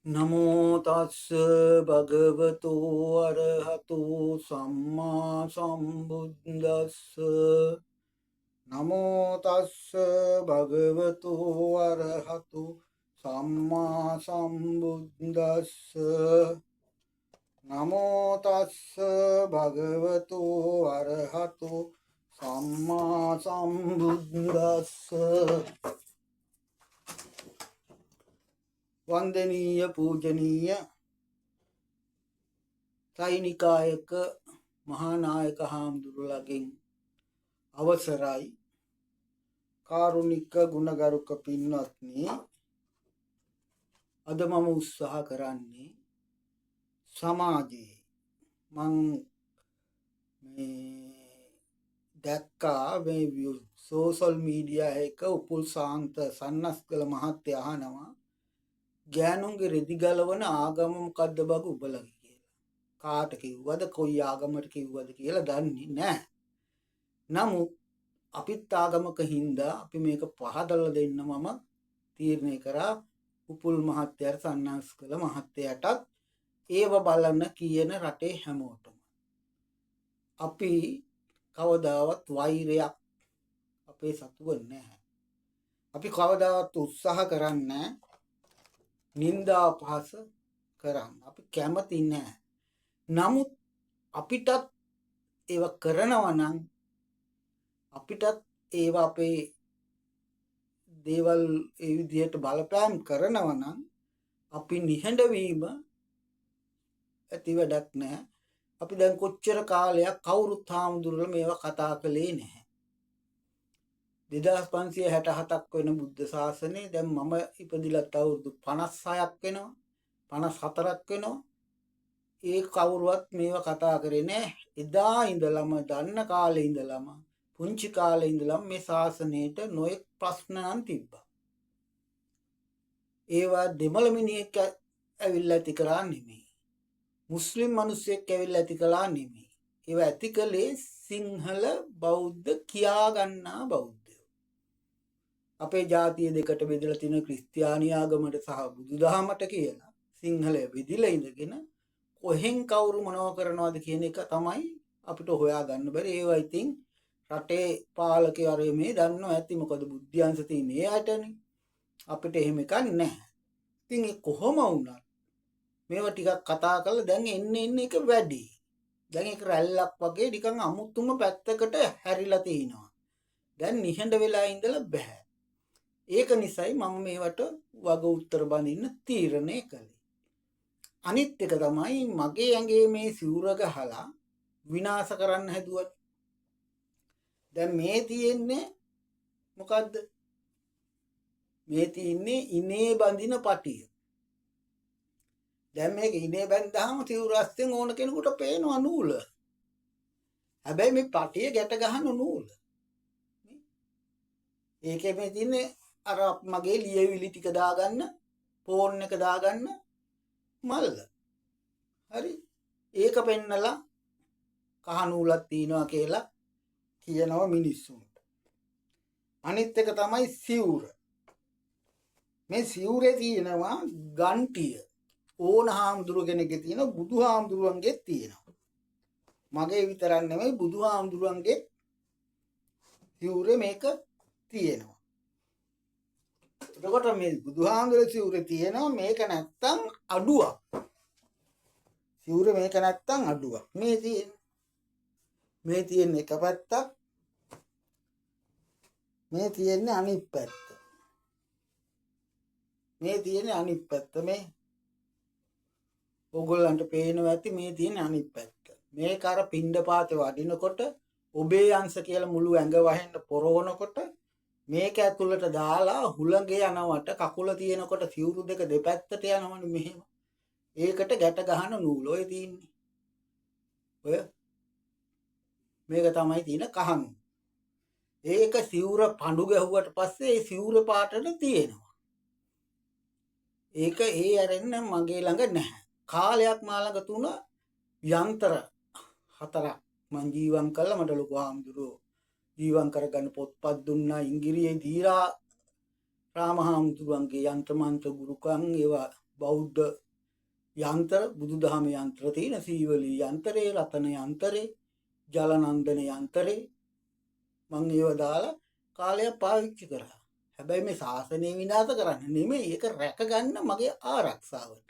නමෝ තස්ස භගවතු අරහතු සම්මා සම්බුද්දස්ස නමෝ තස්ස භගවතු අරහතු සම්මා සම්බුද්දස්ස නමෝ තස්ස භගවතු අරහතු සම්මා සම්බුද්දස්ස වන්දනීය පූජනීය සෛනිකායක මහානායක හාමුදුරුවලගෙන් අවසරයි කාරුණික ගුණගරුක පින්වත්නි, අද මම උත්සාහ කරන්නේ සමාජයේ මං දැක්කා මේ සෝෂල් මීඩියා එක උපුල් සාන්ත සන්නස්ගල මහත්තයා අහනවා ගෑනුන්ගේ රෙදි ගලවන ආගම මොකද්ද බග උඹලගේ කියලා. කාට කිව්වද කොයි ආගමට කිව්වද කියලා දන්නේ නැහැ. නමුත් අපිත් ආගමක හින්දා අපි මේක පහදලා දෙන්න මම තීරණය කරා උපුල් මහත්තයාට සන්නස්ගල මහත්තයාටත් ඒව බලන්න කියන රටේ හැමෝටම. අපි කවදාවත් වෛරයක් අපේ සතුව නැහැ. අපි කවදාවත් උත්සාහ කරන්නේ නින්දා අපහාස කරන්න. අපි කැමති නැහැ. නමුත් අපිටත් ඒව කරනවා නම් අපිටත් ඒව අපේ දේවල් ඒ විදිහට බලපෑම් කරනවා නම් අපි නිහඬ වීම ඇති වැඩක් නැහැ. අපි දැන් කොච්චර කාලයක් කවුරුත් හාමුදුරුවෝ මේවා කතා කළේ නැහැ. 2567ක් වෙන බුද්ධ ශාසනය දැන් මම ඉපදිලත් අවුරුදු 56ක් වෙනවා 54ක් වෙනවා. ඒ කවුරුවත් මේවා කතා කරේ නැහැ. එදා ඉඳලම දන්න කාලේ ඉඳලම පුංචි කාලේ ඉඳලම මේ ශාසනයට නොයෙක් ප්‍රශ්න නම් තිබ්බා. ඒවා දෙමළ මිනිහෙක් ඇවිල්ලා ඇති කරා නෙමෙයි. මුස්ලිම් මිනිස්සෙක් ඇවිල්ලා ඇති කළා නෙමෙයි. ඒවා ඇති කළේ සිංහල බෞද්ධ කියා ගන්නා බෞද්ධයෝ. අපේ ජාතිය දෙකට බෙදලා තියෙන ක්‍රිස්තියානි ආගමට සහ බුදුදහමට කියලා සිංහලය බෙදිලා ඉඳගෙන කොහෙන් කවුරු මොනව කරනවද කියන එක තමයි අපිට හොයාගන්න බැරි. ඒවා ඉතින් රටේ පාලකයෝ අර මේ දන්නව ඇති මොකද බුද්ධ්‍යංශ තියෙන්නේ ඇටනේ. අපිට එහෙම එකක් නැහැ. ඉතින් ඒ කොහොම වුණත් මේවා ටිකක් කතා කරලා දැන් එන්න එක වැඩි. දැන් ඒක රැල්ලක් වගේ නිකන් අමුතුම පැත්තකට හැරිලා තිනවා. දැන් නිහඬ වෙලා ඉඳලා බෑ. ඒක නිසයි මම මේවට වග උත්තර බඳින්න තීරණය කළේ. අනිත් එක තමයි මගේ ඇඟේ මේ සිවුර ගහලා විනාශ කරන්න හැදුවත්. දැන් මේ තියෙන්නේ මොකද්ද? මේ තියෙන්නේ ඉනේ බඳින පටිය. දැන් මේක ඉනේ බැඳාම සිවුර අස්තෙන් ඕන කෙනෙකුට පේනවා නූල. හැබැයි මේ පටිය ගැට ගහන නූල. ඒකේ මේ තියෙන්නේ අර මගේ ලියවිලි ටික දාගන්න, ෆෝන් එක දාගන්න මල්ල. හරි. ඒක පෙන්නලා කහ නූලක් තියනවා කියලා කියනවා මිනිස්සුන්ට. අනිත් එක තමයි සිවුර. මේ සිවුරේ තියෙනවා ගන්ටිය. ඕන හාමුදුරුව කෙනෙක්ගේ තියෙනවා, බුදු හාමුදුරුවන්ගේ තියෙනවා. මගේ විතරක් නෙමෙයි බුදු හාමුදුරුවන්ගේ සිවුරේ මේක තියෙනවා. එතකොට මේ බුදුහාමුදුරුවෝ සිවුරේ තියෙනවා මේක නැත්තම් අඩුවක්. සිවුරේ මේක නැත්තම් අඩුවක්. මේ තියෙන එක පැත්තක්, මේ තියෙන්නේ අනිත් පැත්ත. මේ තියෙන්නේ අනිත් පැත්ත. මේ ඕගොල්ලන්ට පේනවා ඇති මේ තියෙන්නේ අනිත් පැත්ත. මේක අර පිණ්ඩපාතේ වඩිනකොට ඔබේ අංශ කියලා මුළු ඇඟ වහෙන්න පොරවනකොට මේක ඇතුළට දාලා හුළඟේ යනවට කකුල තියෙනකොට සිවුරු දෙක දෙපැත්තට යනවනේ මෙහෙම. ඒකට ගැට ගහන නූල ඔය තියෙන්නේ. ඔය මේක තමයි තියෙන කහනු. ඒක සිවුර පඳු ගැහුවට පස්සේ ඒ සිවුර පාටට තියෙනවා. ඒක ඒ ඇරෙන්න මගේ ළඟ නැහැ. කාලයක් මා ළඟ තුන යන්ත්‍ර 4ක් මං ජීවම් කළා. මට ලොකු හාමුදුරුවෝ ජීවම් කරගන්න පොත්පත් දුන්නා. ඉංග්‍රීසියේ දීලා රාමහාමුදුරුවන්ගේ යන්ත්‍ර මන්ත්‍ර ගුරුකම් ඒවා බෞද්ධ යන්ත්‍ර බුදුදහම යන්ත්‍ර තියෙන සීවලී යන්ත්‍රේ රතන යන්ත්‍රේ ජලනන්දන යන්ත්‍රේ මං ඒව දාලා කාලයක් පාවිච්චි කරා. හැබැයි මේ ශාසනය විනාශ කරන්න නෙමෙයි ඒක රැකගන්න මගේ ආරක්ෂාවට.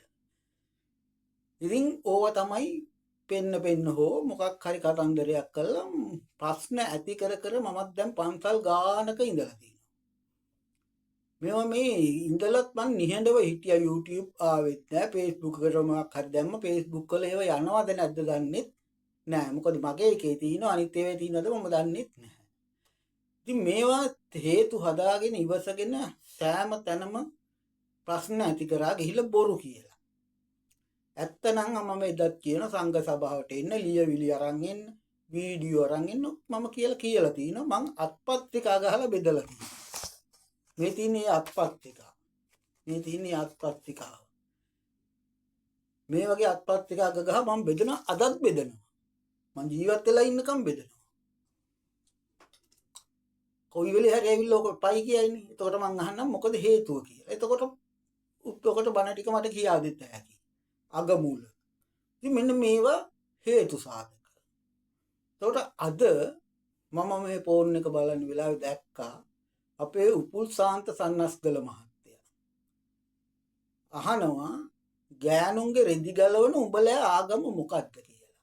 ඉතින් ඕවා තමයි පෙන්න හෝ මොකක් හරි කතන්දරයක් කළා ප්‍රශ්න ඇති කර මමත් දැන් පන්සල් ගානක ඉඳලා තියෙනවා. මේවා මේ ඉඳලත් මං නිහඬව හිටියා. YouTube ආවෙත් නෑ. Facebook එකට මොකක් හරි දැම්ම Facebook වල ඒව යනවද නැද්ද දන්නෙත් නෑ. මොකද මගේ එකේ තියෙනවා අනිත් ඒවාේ තියෙනවද මම දන්නෙත් නෑ. ඉතින් මේවා හේතු හදාගෙන ඉවසගෙන සෑම තැනම ප්‍රශ්න ඇති කරා ගිහිල්ලා බොරු කියලා. ඇත්තනම් මම එදත් කියන සංඝ සභාවට එන්න ලියවිලි අරන් එන්න වීඩියෝ අරන් එන්න මම කියලා තිනවා. මං අත්පත්‍රිකා ගහලා බෙදලා තියෙනවා. මේ තියෙන්නේ අත්පත්‍රිකා. මේ තියෙන්නේ අත්පත්‍රිකාව. මේ වගේ අත්පත්‍රිකා ගහ මම බෙදන අදත් බෙදනවා. මං ජීවත් වෙලා ඉන්නකම් බෙදනවා. කොයි වෙලේ හරි ඇවිල්ලා ඔක පයි කියයිනේ. එතකොට මං අහන්නම් මොකද හේතුව කියලා. එතකොට බණ ටික මට කියා දෙන්න හැකියි. අගමූල. ඉතින් මෙන්න මේවා හේතු සාධක. එතකොට අද මම මේ ෆෝන් එක බලන වෙලාවේ දැක්කා අපේ උපුල් සාන්ත සන්නස්ගල මහත්තයා අහනවා ගෑනුන්ගේ රෙදි ගලවන උඹලා ආගම මොකක්ද කියලා.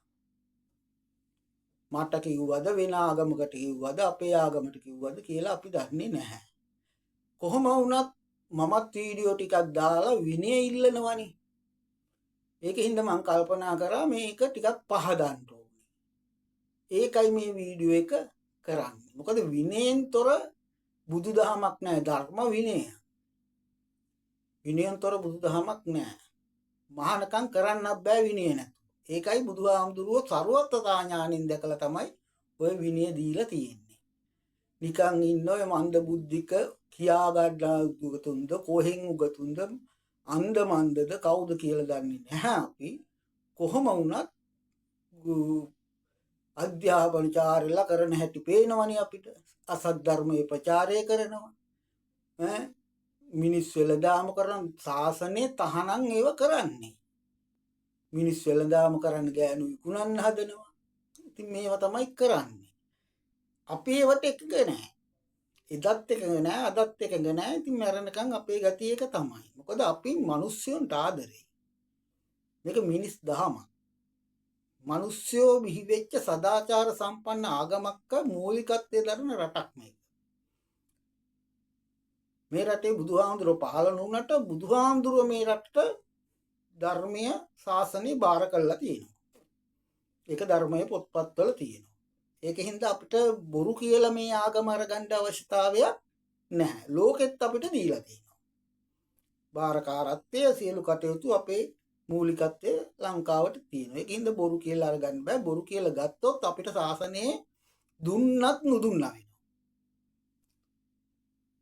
මට කිව්වද වෙන ආගමකට කිව්වද අපේ ආගමට කිව්වද කියලා අපි දන්නේ නැහැ. කොහොම වුණත් මමත් වීඩියෝ ටිකක් දාලා විනය ඉල්ලනවනේ. ඒකින්ද මං කල්පනා කරා මේක ටිකක් පහදන්න ඕනේ. ඒකයි මේ වීඩියෝ එක කරන්නේ. මොකද විනයෙන් තොර බුදුදහමක් නැහැ. ධර්ම විනය. විනයෙන් තොර බුදුදහමක් නැහැ. මහානකම් කරන්න බෑ විනය නැතුව. ඒකයි බුදුහාමුදුරුවෝ සර්වත්‍තා ඥානින් දැකලා තමයි ඔය විනය දීලා තියෙන්නේ. නිකන් ඉන්න ඔය මන්ද බුද්ධික කියා ගන්නා උගතුන්ද කොහෙන් උගතුන්ද අන්ද මන්දද කවුද කියලා දන්නේ නැහැ අපි. කොහොම වුණත් අධ්‍යාපන චාරලා කරන හැටි පේනවනේ අපිට. අසත් ධර්මයේ ප්‍රචාරය කරනවා. මිනිස් වෙලදාම කරන ශාසනයේ තහනම් ඒව කරන්නේ. මිනිස් වෙලදාම කරන්න ගෑනු විකුණන්න හදනවා. ඉතින් මේවා තමයි කරන්නේ. අපි ඒවට එකග නැහැ. එදත් එකඟ නැහැ අදත් එකඟ නැහැ. ඉතින් මැරෙනකන් අපේ ගතිය එක තමයි. මොකද අපි මිනිස්සුන්ට ආදරේ. මේක මිනිස් දහමක්. මිනිස්සුયો බිහි වෙච්ච සදාචාර සම්පන්න ආගමක මූලිකත්වයේ දරන රටක් මේක. මේ රටේ බුදුහාමුදුරුවෝ පහළ වුණාට බුදුහාමුදුරුවෝ මේ රටට ධර්මීය ශාසනය බාර කළා තියෙනවා. ඒක ධර්මයේ පොත්පත්වල තියෙනවා. ඒකින්ද අපිට බොරු කියලා මේ ආගම අරගන්න අවශ්‍යතාවයක් නැහැ. ලෝකෙත් අපිට දීලා තියෙනවා. බාරකාරත්වය සියලු කටයුතු අපේ මූලිකත්වයේ ලංකාවට තියෙනවා. ඒකින්ද බොරු කියලා අරගන්න බෑ. බොරු කියලා ගත්තොත් අපිට ශාසනයේ දුන්නත් නුදුන්නා වෙනවා.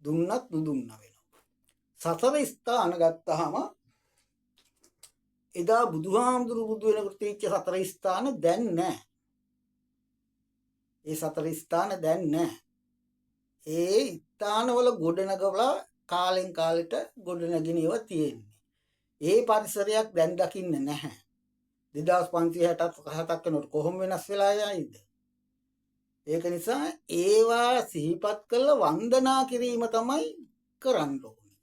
දුන්නත් නුදුන්නා වෙනවා. සතර ස්ථාන ගත්තාම එදා බුදුහාමුදුරු බුදු වෙනකොට තියච්ච සතර ස්ථාන දැන් නැහැ. ඒ සතර ස්ථාන දැන් නැහැ. ඒ ස්ථානවල ගොඩනගලා කාලෙන් කාලෙට ගොඩනගිනව තියෙන්නේ. ඒ පරිසරයක් දැන් දකින්න නැහැ. 2567ක් වෙනකොට කොහොම වෙනස් වෙලා යයිද? ඒක නිසා ඒවා සිහිපත් කරලා වන්දනා කිරීම තමයි කරන්න ඕනේ.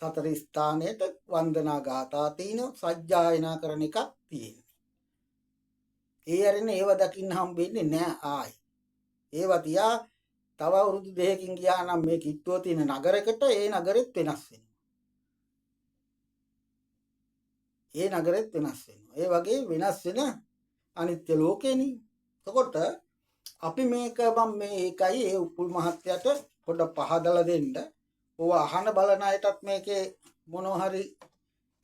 සතර ස්ථානයට වන්දනා ගාථා තියෙන සජ්ජායනා කරන එකක් තියෙනවා. ඒ අරින ඒව දකින්න හම්බෙන්නේ නෑ ආයි. ඒව තියා තව අවුරුදු දෙකකින් ගියා නම් මේ කිට්ටුව තියෙන නගරයකට ඒ නගරෙත් වෙනස් වෙනවා. ඒ නගරෙත් වෙනස් වෙනවා. ඒ වගේ වෙනස් වෙන අනිත්‍ය ලෝකෙනේ. එතකොට අපි මේක මම මේ ඒකයි ඒ උපුල් මහත්තයාට පොඩ පහදලා දෙන්න. ඔව අහන බලන අයටත් මේකේ මොනවා හරි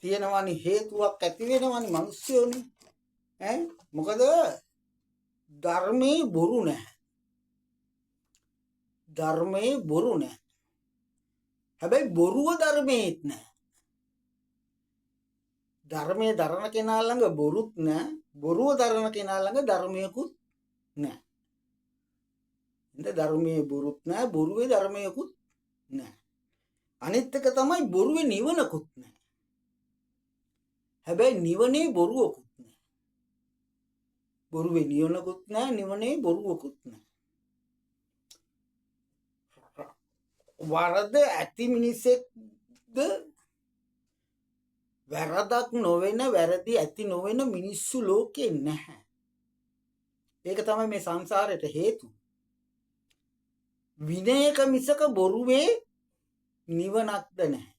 තියෙනවනි හේතුවක් ඇති වෙනවනි මිනිස්සුනේ. මොකද ධර්මයේ බොරු නැහැ. ධර්මයේ බොරු නැහැ. හැබැයි බොරුව ධර්මයේත් නැහැ. ධර්මයේ දරන කෙනා ළඟ බොරුත් නැහැ. බොරුව දරන කෙනා ළඟ ධර්මයකුත් නැහැ. ඉතින් ධර්මයේ බොරුත් නැහැ. බොරුවේ ධර්මයකුත් නැහැ. අනිත් එක තමයි බොරුවේ නිවනකුත් නැහැ. හැබැයි නිවනේ බොරුවකුත් නැහැ. බොරුවේ නිවනකුත් නැහැ, නිවනේ බොරුවකුත් නැහැ. වරද ඇති මිනිසෙක්ද වැරදක් නොවන, වැරදි ඇති නොවන මිනිස්සු ලෝකේ නැහැ. ඒක තමයි මේ සංසාරයට හේතුව. විනයක මිසක බොරුවේ නිවනක්ද නැහැ.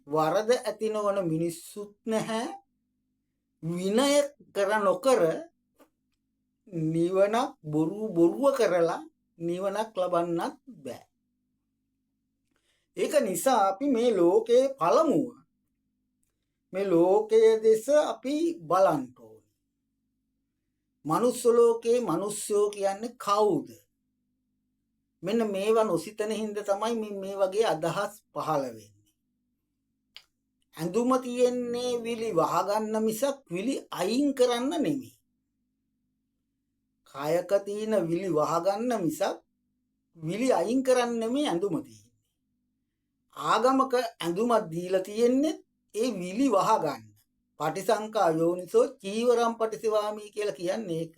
වරද ඇති නොවන මිනිස්සුත් නැහැ. විනය කර නොකර නිවනක් බොරුව කරලා නිවනක් ලබන්නත් බෑ. ඒක නිසා අපි මේ ලෝකයේ පළමුව මේ ලෝකයේ දෙස අපි බලන්න ඕනේ. මනුස්ස ලෝකේ මිනිස්සෝ කියන්නේ කවුද? මෙන්න මේවා නොසිතන හින්දා තමයි මේ වගේ අදහස් පහළ වෙන්නේ. ඇඳුම තියෙන්නේ විලි වහගන්න මිසක් විලි අයින් කරන්න නෙමෙයි. කායක තියෙන විලි වහගන්න මිසක් විලි අයින් කරන්න නෙමෙයි ඇඳුම තියෙන්නේ. ආගමක ඇඳුමක් දීලා තියෙන්නේ ඒ විලි වහගන්න. පටිසංකා යෝනිසෝ චීවරම් පටිසවාමි කියලා කියන්නේ ඒක.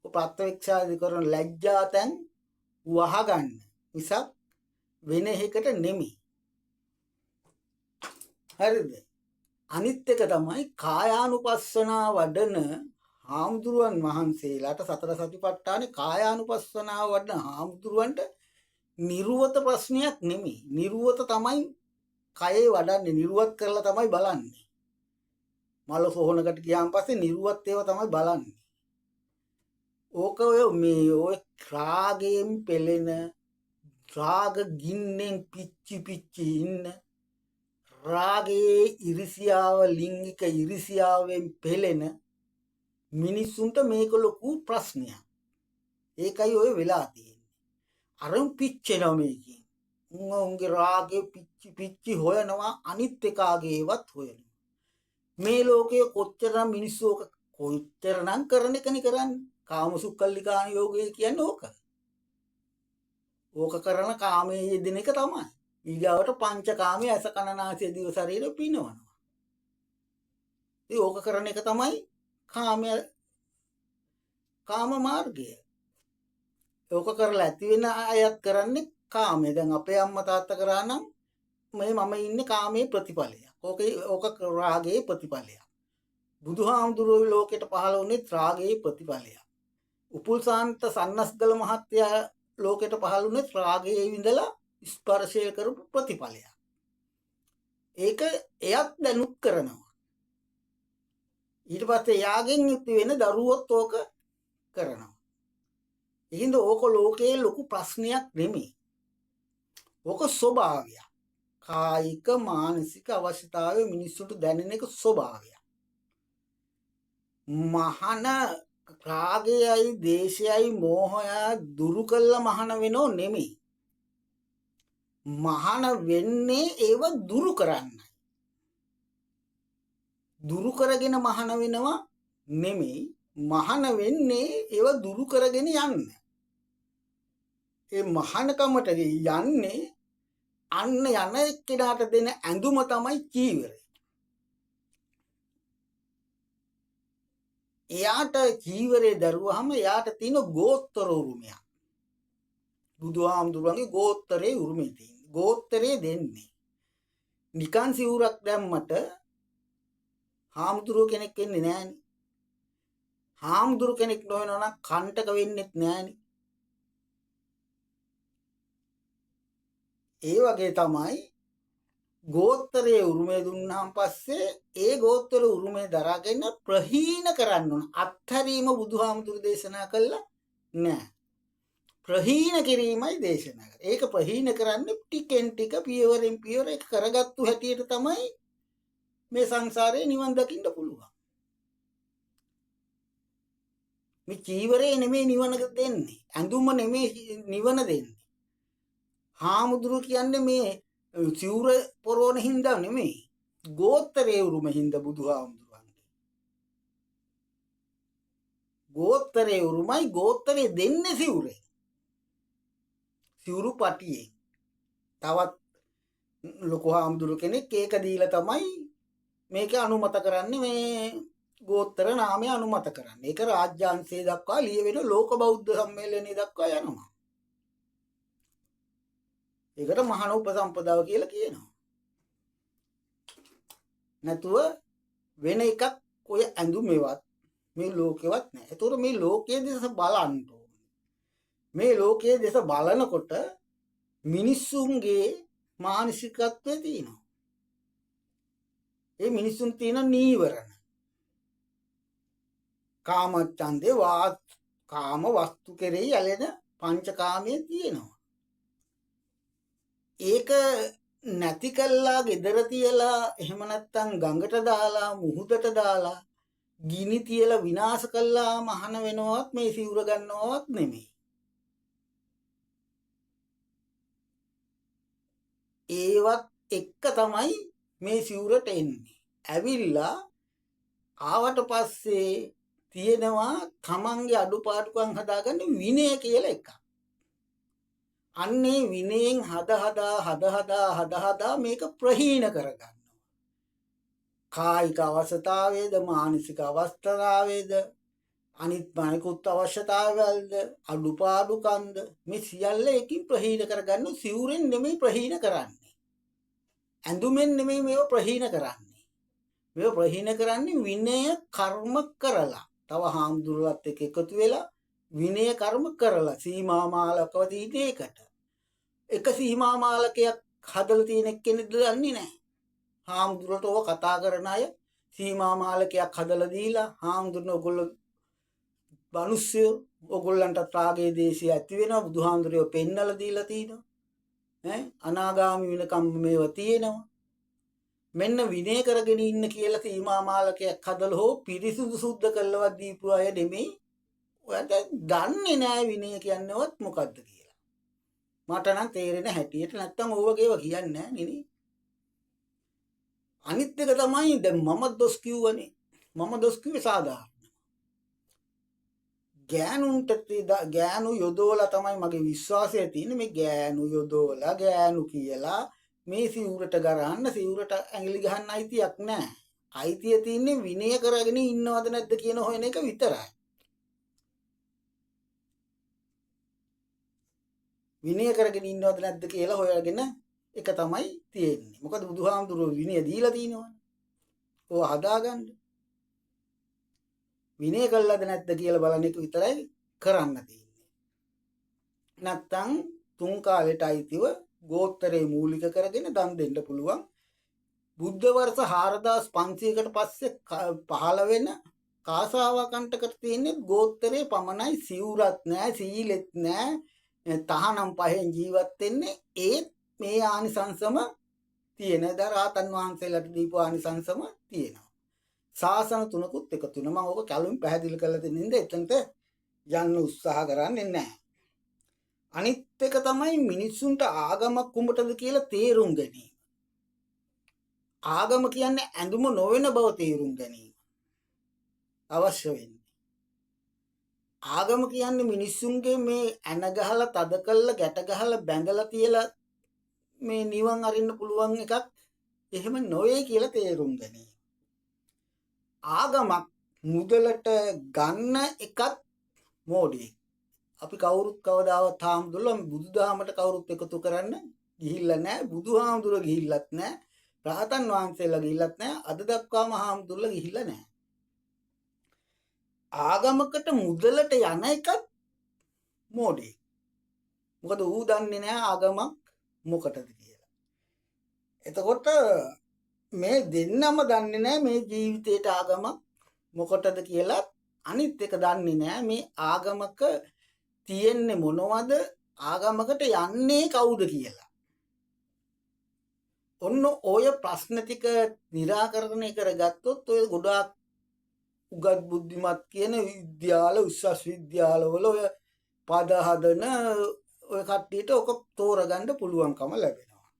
ප්‍රත්‍යක්ෂාදී කරන ලැජ්ජාතෙන් වහගන්න මිසක් වෙන එකකට නෙමෙයි. හරිද? අනිත් එක තමයි කායානුපස්සනා වඩන හාමුදුරුවන් වහන්සේලාට සතර සතිපට්ඨානේ කායානුපස්සනාව වඩන හාමුදුරුවන්ට නිර්වත ප්‍රශ්නයක් නෙමෙයි. නිර්වත තමයි කයේ වඩන්නේ. නිර්වත් කරලා තමයි බලන්නේ. මල සෝහනකට ගියාන් පස්සේ නිර්වත් ඒවා තමයි බලන්නේ. ඕක ඔය රාගයෙන් පෙළෙන රාග ගින්නෙන් පිච්චි ඉන්න රාගයේ ඉරිසියාව ලිංගික ඉරිසියාවෙන් පෙළෙන මිනිස්සුන්ට මේක ලොකු ප්‍රශ්නයක්. ඒකයි ඔය වෙලා තියෙන්නේ. අරන් පිච්චෙනවා මේකෙන්. උන්ගේ රාගේ පිච්චි හොයනවා අනිත් එකාගේවත් හොයනවා. මේ ලෝකයේ කොච්චරනම් මිනිස්සු කොච්චරනම් කරන එකනේ කරන්නේ. කාමසුක්ඛල්ලිකාන යෝගය කියන්නේ ඕක. ඕක කරන කාමයේ යෙදෙන එක තමයි. ඊගාවට පංචකාමයේ ඇස කන නාසය දිව ශරීරය පිනවනවා. ඉතින් ඕක කරන එක තමයි කාම මාර්ගය. ඕක කරලා ඇති වෙන අයත් කරන්නේ කාමය. දැන් අපේ අම්මා තාත්තා කරා නම් මම ඉන්නේ කාමයේ ප්‍රතිඵලයක්. ඕක රාගයේ ප්‍රතිඵලයක්. බුදුහාමුදුරුවෝ ලෝකෙට පහළ වුණේ රාගයේ ප්‍රතිඵලයක්. උපුල්සාන්ත සන්නස්ගල මහත්තයා ලෝකෙට පහළ වුණේ රාගයේ විඳලා ස්පර්ශය කරපු ප්‍රතිඵලයක්. ඒක එයත් දැනුත් කරනවා. ඊට පස්සේ යාගෙන් යුක්ති වෙන දරුවොත් ඕක කරනවා. ඉතින් ඕක ලෝකයේ ලොකු ප්‍රශ්නයක් නෙමෙයි. ඕක ස්වභාවයක්. කායික මානසික අවශ්‍යතාවය මිනිස්සුන්ට දැනෙන එක ස්වභාවයක්. මහාන රාගයයි දේශයයි මෝහයයි දුරු කළා මහාන වෙනෝ නෙමෙයි. මහාන වෙන්නේ ඒව දුරු කරන්නයි. දුරු කරගෙන මහාන වෙනවා නෙමෙයි. මහාන වෙන්නේ ඒව දුරු කරගෙන යන්න. ඒ මහානකමට යන්නේ අන්න යන එක්කෙනාට දෙන ඇඳුම තමයි චීවරය. එයාට චීවරේ දරුවාම එයාට තියෙන ගෝත්‍ර උරුමයක්. බුදුහාමුදුරන්ගේ ගෝත්‍රයේ උරුමය තියෙන්නේ. ගෝත්‍රයේ දෙන්නේ. නිකන් සිවුරක් දැම්මට හාමුදුරුව කෙනෙක් වෙන්නේ නැහනේ. හාමුදුරු කෙනෙක් නොවෙනවා නම් කණ්ඩක වෙන්නෙත් නැහනේ. ඒ වගේ තමයි ගෝත්‍රයේ උරුමය දුන්නාන් පස්සේ ඒ ගෝත්‍ර උරුමය දරාගෙන ප්‍රහීන කරන්න ඕන. අත්හැරීම බුදුහාමුදුරු දේශනා කළා නෑ. ප්‍රහීන කිරීමයි දේශනා කරන්නේ. ඒක ප්‍රහීන කරන්නේ ටිකෙන් ටික පියවරෙන් පියවර ඒක කරගත්තු හැටියට තමයි මේ සංසාරේ නිවන් දකින්න පුළුවන්. මේ චීවරේ නෙමෙයි නිවන දෙන්නේ. ඇඳුම නෙමෙයි නිවන දෙන්නේ. හාමුදුරු කියන්නේ මේ සිවුර පොරෝන හින්දා නෙමෙයි. ගෝත්‍රයේ උරුම හින්දා බුදුහාමුදුරන්ගේ. ගෝත්‍රයේ උරුමයි ගෝත්‍රයේ දෙන්නේ සිවුරේ. සිවුරු පටියේ. තවත් ලොකු හාමුදුරු කෙනෙක් ඒක දීලා තමයි මේක අනුමත කරන්නේ, මේ ගෝත්‍ර නාමය අනුමත කරන්නේ. ඒක රාජ්‍යාංශය දක්වා ලියවෙන ලෝක බෞද්ධ සම්මේලනය දක්වා යනවා. ඒකට මහාන උපසම්පදාව කියලා කියනවා. නැතුව වෙන එකක් ඔය ඇඳුමේවත් මේ ලෝකෙවත් නැහැ. ඒතකොට මේ ලෝකයේ දෙස බලන්න ඕනේ. මේ ලෝකයේ දෙස බලනකොට මිනිස්සුන්ගේ මානසිකත්වයේ තියෙනවා. ඒ මිනිස්සුන් තියෙන නීවරණ. කාමච්ඡන්දේ කාම වස්තු කෙරෙහි ඇලෙන පංචකාමයේ තියෙනවා. ඒක නැති කළා gedara තියලා එහෙම නැත්තම් ගඟට දාලා මුහුදට දාලා ගිනි තියලා විනාශ කළා මහන වෙනවත් මේ සිවුර ගන්නවත් නෙමෙයි. ඒවත් එක්ක තමයි මේ සිවුරට එන්නේ. ඇවිල්ලා ආවට පස්සේ තියෙනවා තමන්ගේ අඩුපාඩුකම් හදාගන්න විනය කියලා එකක්. අන්නේ විනයෙන් හදා මේක ප්‍රහීන කරගන්නවා. කායික අවශ්‍යතාවයේද මානසික අවස්ථාවේද අනිත් මානසික අවශ්‍යතාවයල්ද අඩුපාඩුකම්ද මේ සියල්ල එකින් ප්‍රහීන කරගන්න සිවුරෙන් නෙමෙයි ප්‍රහීන කරන්නේ. ඇඳුමෙන් නෙමෙයි මේව ප්‍රහීන කරන්නේ. මේව ප්‍රහීන කරන්නේ විනය කර්ම කරලා. තව හාමුදුරුවත් එක්ක එකතු වෙලා විනය කර්ම කරලා සීමා මාලකව තියෙන එකට. එක සීමා මාලකයක් හදලා තියෙන කෙනෙක් දන්නේ නැහැ. හාමුදුරුවෝ ඔය කතා කරන අය සීමා මාලකයක් හදලා දීලා හාමුදුරුවෝ ඔයගොල්ලෝ මිනිස්සු ඔයගොල්ලන්ට රාගයේ දේශය ඇති වෙනවා බුදුහාමුදුරුවෝ පෙන්නලා දීලා තිනවා. අනාගාමී වෙනකම් මේවා තියෙනවා. මෙන්න විනය කරගෙන ඉන්න කියලා සීමා මාලකයක් හදලා හෝ පිරිසුදු සුද්ධ කළවත් දීපු අය නෙමෙයි. ඔයාට දන්නේ නැහැ විනය කියන්නේවත් මොකද්ද කියලා. මට නම් තේරෙන හැටියට නැත්තම් ඕවගේව කියන්නේ නැහැ නේ. අනිත් එක තමයි දැන් මම දොස් කිව්වනේ. මම දොස් කිව්වේ සාධාරණ. ගෑනු යොදවලා තමයි මගේ විශ්වාසය තියෙන්නේ. මේ ගෑනු යොදවලා ගෑනු කියලා මේ සිවුරට ගරන්න සිවුරට ඇඟිලි ගහන්න අයිතියක් නැහැ. අයිතිය තියෙන්නේ විනය කරගෙන ඉන්නවද නැද්ද කියන හොයන එක විතරයි. විනය කරගෙන ඉන්නවද නැද්ද කියලා හොයාගෙන එක තමයි තියෙන්නේ. මොකද බුදුහාමුදුරුවෝ විනය දීලා තිනවනේ. ඕව හදාගන්න. විනය කළාද නැද්ද කියලා බලන එක විතරයි කරන්න තියෙන්නේ. නැත්තම් තුන් කාලෙට අයිතිව ගෝත්‍රයේ මූලික කරගෙන දන් දෙන්න පුළුවන්. බුද්ධ වර්ෂ 4500කට පස්සේ පහළ වෙන කාසාවකන්ටකට තියෙන්නේ ගෝත්‍රයේ පමණයි. සිවුරත් නැහැ, සීලෙත් නැහැ. තහනම් පහෙන් ජීවත් වෙන්නේ. ඒත් මේ ආනිසංසම තියෙන දරාතන් වහන්සේලාට දීපු ආනිසංසම තියෙනවා. ශාසන තුනකුත් එකතු වෙනවා. මම ඕක කලින් පැහැදිලි කරලා දෙන්නින්ද එතනට යන්න උත්සාහ කරන්නේ නැහැ. අනිත් එක තමයි මිනිස්සුන්ට ආගමක් කුඹටද කියලා තේරුම් ගැනීම. ආගම කියන්නේ ඇඳුම නොවන බව තේරුම් ගැනීම අවශ්‍ය වෙන්නේ. ආගම කියන්නේ මිනිස්සුන්ගේ මේ ඇන ගහලා තද කළා ගැට ගහලා බැඳලා තියලා මේ නිවන් අරින්න පුළුවන් එකක් එහෙම නොවේ කියලා තේරුම් ගැනීම. ආගමක් මුදලට ගන්න එකත් මෝඩියෙක්. අපි කවුරුත් කවදාවත් හාමුදුරුවෝ බුදුදහමට කවුරුත් එකතු කරන්න ගිහිල්ලා නැහැ. බුදුහාමුදුරුවෝ ගිහිල්ලත් නැහැ. රහතන් වහන්සේලා ගිහිල්ලත් නැහැ. අද දක්වාම හාමුදුරුවෝ ගිහිල්ලා නැහැ. ආගමකට මුදලට යන එකත් මෝඩියෙක්. මොකද ඌ දන්නේ නැහැ ආගමක් මොකටද කියලා. එතකොට මේ දෙන්නම දන්නේ නැහැ මේ ජීවිතේට ආගමක් මොකටද කියලා. අනිත් එක දන්නේ නැහැ මේ ආගමක තියෙන්නේ මොනවද, ආගමකට යන්නේ කවුද කියලා. ඔන්න ඔය ප්‍රශ්න ටික निराකරණය කරගත්තොත් ඔය ගොඩාක් උගත් බුද්ධිමත් කියන විද්‍යාල උසස් විද්‍යාලවල ඔය පද හදන ඔය කට්ටියට ඔක තෝරගන්න පුළුවන්කම ලැබෙනවා.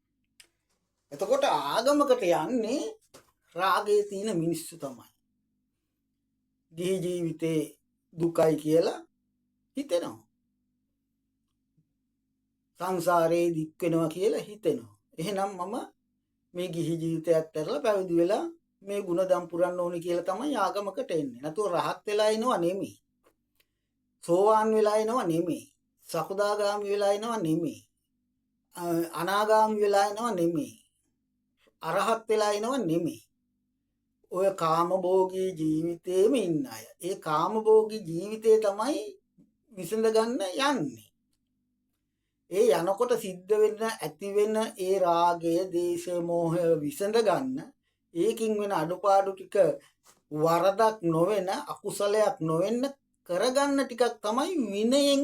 එතකොට ආගමකට යන්නේ රාගයේ තියෙන මිනිස්සු තමයි. ගිහි ජීවිතේ දුකයි කියලා හිතෙනවා. සංසාරේ දික් වෙනවා කියලා හිතෙනවා. එහෙනම් මම මේ ගිහි ජීවිතයත් ඇරලා පැවිදි වෙලා මේ ಗುಣදම් පුරන්න ඕනි කියලා තමයි ආගමකට එන්නේ. නැතුව රහත් වෙලා එනව නෙමෙයි. සෝවාන් වෙලා එනව නෙමෙයි. සකදාගාමි වෙලා එනව නෙමෙයි. අනාගාමි වෙලා එනව නෙමෙයි. අරහත් වෙලා එනව නෙමෙයි. ඔය කාමභෝගී ජීවිතේම ඉන්න අය. ඒ කාමභෝගී ජීවිතේ තමයි විසඳ ගන්න යන්නේ. ඒ යනකොට සිද්ධ වෙන ඇති වෙන ඒ රාගය, දේශ, මෝහය විසඳ ගන්න ඒකින් වෙන අඩුපාඩු ටික වරදක් නොවන අකුසලයක් නොවෙන්න කරගන්න ටිකක් තමයි විනයෙන්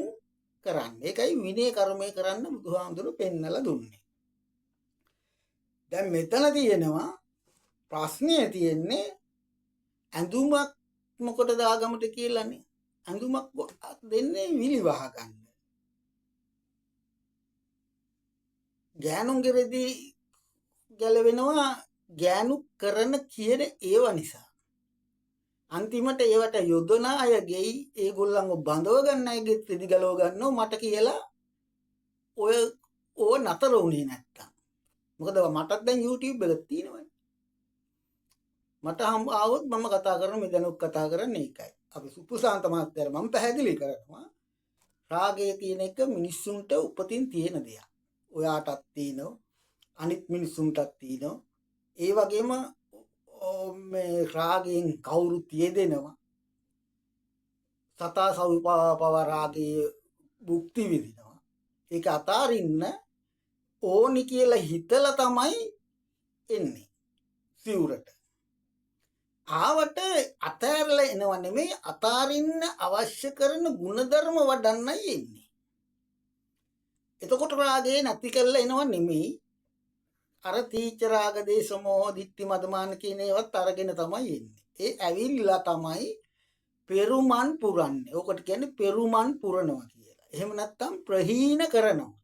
කරන්නේ. ඒකයි විනය කර්මය කරන්න බුදුහාමුදුරු පෙන්නලා දුන්නේ. දැන් මෙතන තියෙනවා ප්‍රශ්නය තියෙන්නේ ඇඳුමක් මොකටද ආගමට කියලානේ. ඇඳුමක් දෙන්නේ විලිවහ ගන්න. ගෑනුන්ගේ රෙදි ගැලවෙනවා ගෑනු කරන කියන ඒව නිසා. අන්තිමට ඒවට යොදන අයගෙයි ඒගොල්ලන්ව බඳව ගන්න අයගේ රෙදි ගලව ගන්නව මට කියලා ඔය නතර වුණේ නැත්තම්. මොකද මටත් දැන් YouTube එකක් තියෙනවනේ. මට ආවොත් මම කතා කරන මෙතනක් කතා කරන්නේ ඒකයි. අපි සුපුසාන්ත මහත්තයාට මම පැහැදිලි කරනවා රාගය කියන එක මිනිස්සුන්ට උපතින් තියෙන දෙයක්. ඔයාටත් තියෙනවා අනිත් මිනිස්සුන්ටත් තියෙනවා. ඒ වගේම මේ රාගයෙන් කවුරු තියදෙනවා. සතා සවිපව රාගයේ භුක්ති විඳිනවා. ඒක අතාරින්න ඕනි කියලා හිතලා තමයි එන්නේ සිවුරට. ආවට අතෑරලා එනව නෙමෙයි අතාරින්න අවශ්‍ය කරන ಗುಣධර්ම වඩන්නයි එන්නේ. එතකොට රාගේ නැති කරලා එනව නෙමෙයි අර තීච රාග දේශ මොහ දිට්ඨි මදමාන කියන ඒවත් අරගෙන තමයි එන්නේ. ඒ ඇවිල්ලා තමයි පෙරුමන් පුරන්නේ. ඔකට කියන්නේ පෙරුමන් පුරනවා කියලා. එහෙම නැත්නම් ප්‍රහීන කරනවා.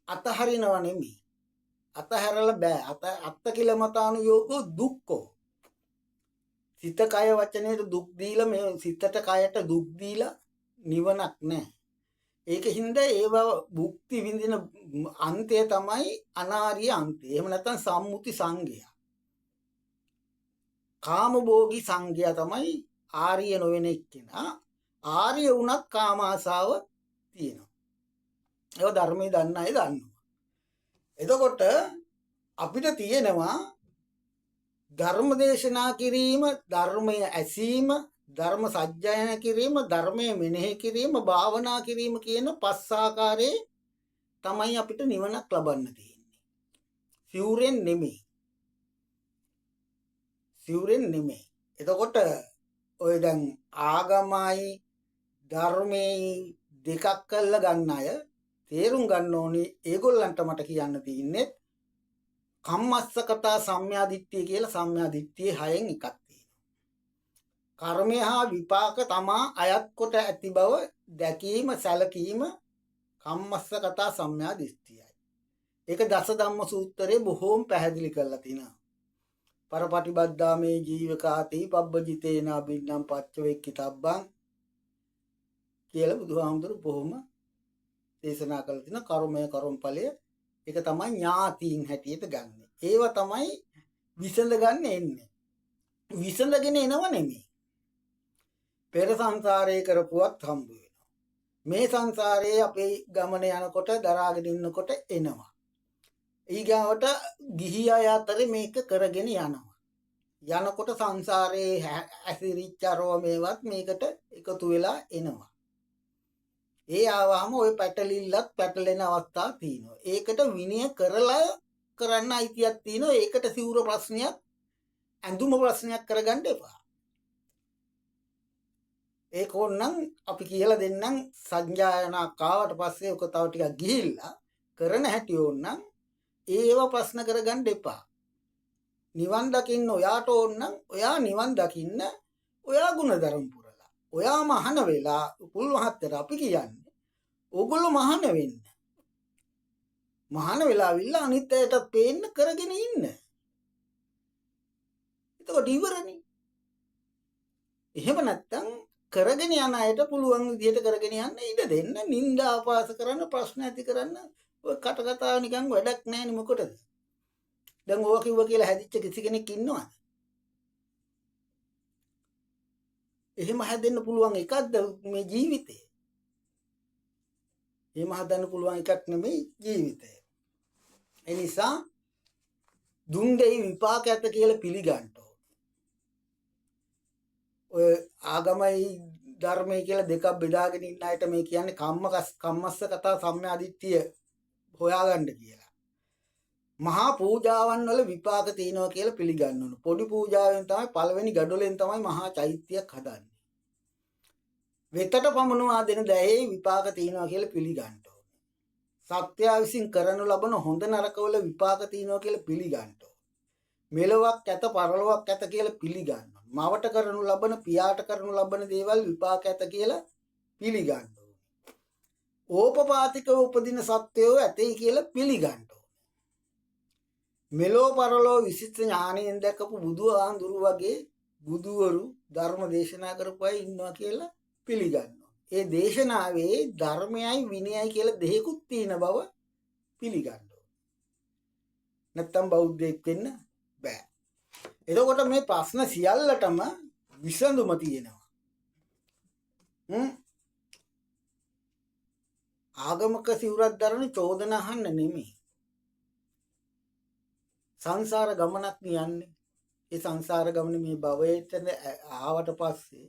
අතහරිනව නෙමෙයි. අතහැරලා බෑ. අත්ත කියලා මතානුයෝගෝ දුක්ඛෝ. සිත කය වචනයේ දුක් දීලා මේ සිතට කයට දුක් දීලා නිවනක් නැහැ. ඒකින්ද ඒව භුක්ති විඳින අන්තය තමයි අනාර්ය අන්තය. එහෙම නැත්නම් සම්මුති සංගය. කාමභෝගී සංගය තමයි ආර්ය නොවන එක්කෙනා. ආර්ය වුණත් කාම ආසාව තියෙනවා. ඒක ධර්මයේ දන්න අය දන්නවා. එතකොට අපිට තියෙනවා ධර්ම දේශනා කිරීම, ධර්මය ඇසීම, ධර්ම සජ්ජායන කිරීම, ධර්මය මෙනෙහි කිරීම, භාවනා කිරීම කියන පස් ආකාරයේ තමයි අපිට නිවනක් ලබන්න තියෙන්නේ. සිවුරෙන් නෙමෙයි. සිවුරෙන් නෙමෙයි. එතකොට ඔය දැන් ආගමයි ධර්මයේ දෙකක් කරලා ගන්න අය තේරුම් ගන්න ඕනේ. ඒගොල්ලන්ට මට කියන්න තියෙන්නේ කම්මස්සකතා සම්‍යා දිට්ඨිය කියලා සම්‍යා දිට්ඨියේ 6න් එකක් තියෙනවා. කර්මය හා විපාක තමා අයත් කොට ඇති බව දැකීම සැලකීම කම්මස්සකතා සම්‍යා දිට්ඨියයි. ඒක දස ධම්ම සූත්‍රයේ බොහෝම පැහැදිලි කරලා තිනවා. පරපටිබද්දා මේ ජීවකාති පබ්බජිතේනා බින්නම් පච්චවේක්කිතබ්බං කියලා බුදුහාමුදුරු බොහොම දේශනා කළ තින කර්මය කර්මඵලය ඒක තමයි ඥාතීන් හැටියට ගන්න. ඒව තමයි විසඳ ගන්න එන්නේ. විසඳගෙන එනව නෙමෙයි. පෙර සංසාරේ කරපුවත් හම්බ වෙනවා. මේ සංසාරයේ අපේ ගමන යනකොට දරාගෙන ඉන්නකොට එනවා. ඊගාවට ගිහි අය අතරේ මේක කරගෙන යනවා. යනකොට සංසාරේ ඇසිරිච්ච රෝමේවත් මේකට එකතු වෙලා එනවා. ඒ ආවම ওই පැටලිල්ලත් පැටලෙන අවස්ථා තියෙනවා. ඒකට විනය කරලා කරන්න අයිතියක් තියෙනවා. ඒකට සිවුර ප්‍රශ්නයක් ඇඳුම ප්‍රශ්නයක් කරගන්න එපා. ඒක ඕනනම් අපි කියලා දෙන්නම් සංජායනා කාවට පස්සේ ඔක තව ටිකක් ගිහිල්ලා කරන හැටි ඕනනම් ඒව ප්‍රශ්න කරගන්න එපා. නිවන් දකින්න ඔයාට ඕනනම් ඔයා නිවන් දකින්න ඔයා ගුණධර්ම පුරලා. ඔයා මහාන වෙලා පුල් මහත්තයට අපි කියන්නේ ඕගොල්ලෝ මහාන වෙන්න. මහාන වෙලාවිල්ලා අනිත් අයට පේන්න කරගෙන ඉන්න. එතකොට ඉවරනේ. එහෙම නැත්තම් කරගෙන යන අයට පුළුවන් විදිහට කරගෙන යන්න ඉඩ දෙන්න. නින්දා ආපාස කරන්න ප්‍රශ්න ඇති කරන්න ඔය කට කතාව නිකන් වැඩක් නැහැ නේ මොකටද? දැන් ඕවා කිව්ව කියලා හැදිච්ච කිසි කෙනෙක් ඉන්නවද? එහෙම හැදෙන්න පුළුවන් එකක්ද මේ ජීවිතේ? එහෙම හදන්න පුළුවන් එකක් නෙමෙයි ජීවිතය. ඒ නිසා දුන් දෙයි විපාක ඇත කියලා පිළිගන්න ඕන. ඔය ආගමයි ධර්මයි කියලා දෙකක් බෙදාගෙන ඉන්න අයට මේ කියන්නේ කම්මස්ස කතා සම්මාදිට්ඨිය හොයාගන්න කියලා. මහා පූජාවන් වල විපාක තියෙනවා කියලා පිළිගන්න ඕන. පොඩි පූජාවෙන් තමයි පළවෙනි ගඩොලෙන් තමයි මහා චෛත්‍යයක් හදන්නේ. වෙතට පමනවා දෙන දෑයේ විපාක තියෙනවා කියලා පිළිගන්න ඕන. සත්‍යය විසින් කරනු ලබන හොඳ නරකවල විපාක තියෙනවා කියලා පිළිගන්න ඕන. මෙලොවක් ඇත පරලොවක් ඇත කියලා පිළිගන්න ඕන. මවට කරනු ලබන පියාට කරනු ලබන දේවල් විපාක ඇත කියලා පිළිගන්න ඕන. ඕපපාතිකව උපදින සත්වයෝ ඇතයි කියලා පිළිගන්න ඕන. මෙලෝ පරලෝ විශිෂ්ට ඥානයෙන් දැකපු බුදුහාඳුරු වගේ බුදුවරු ධර්ම දේශනා කරපු අය ඉන්නවා කියලා පිළිගන්නවා. ඒ දේශනාවේ ධර්මයයි විනයයි කියලා දෙකකුත් තියෙන බව පිළිගන්නවා. නැත්තම් බෞද්ධයෙක් වෙන්න බෑ. එතකොට මේ ප්‍රශ්න සියල්ලටම විසඳුම තියෙනවා. ආගමක සිවුරක් දරන චෝදනා අහන්න නෙමෙයි. සංසාර ගමනක් යන්නේ. ඒ සංසාර ගමනේ මේ භවයට ආවට පස්සේ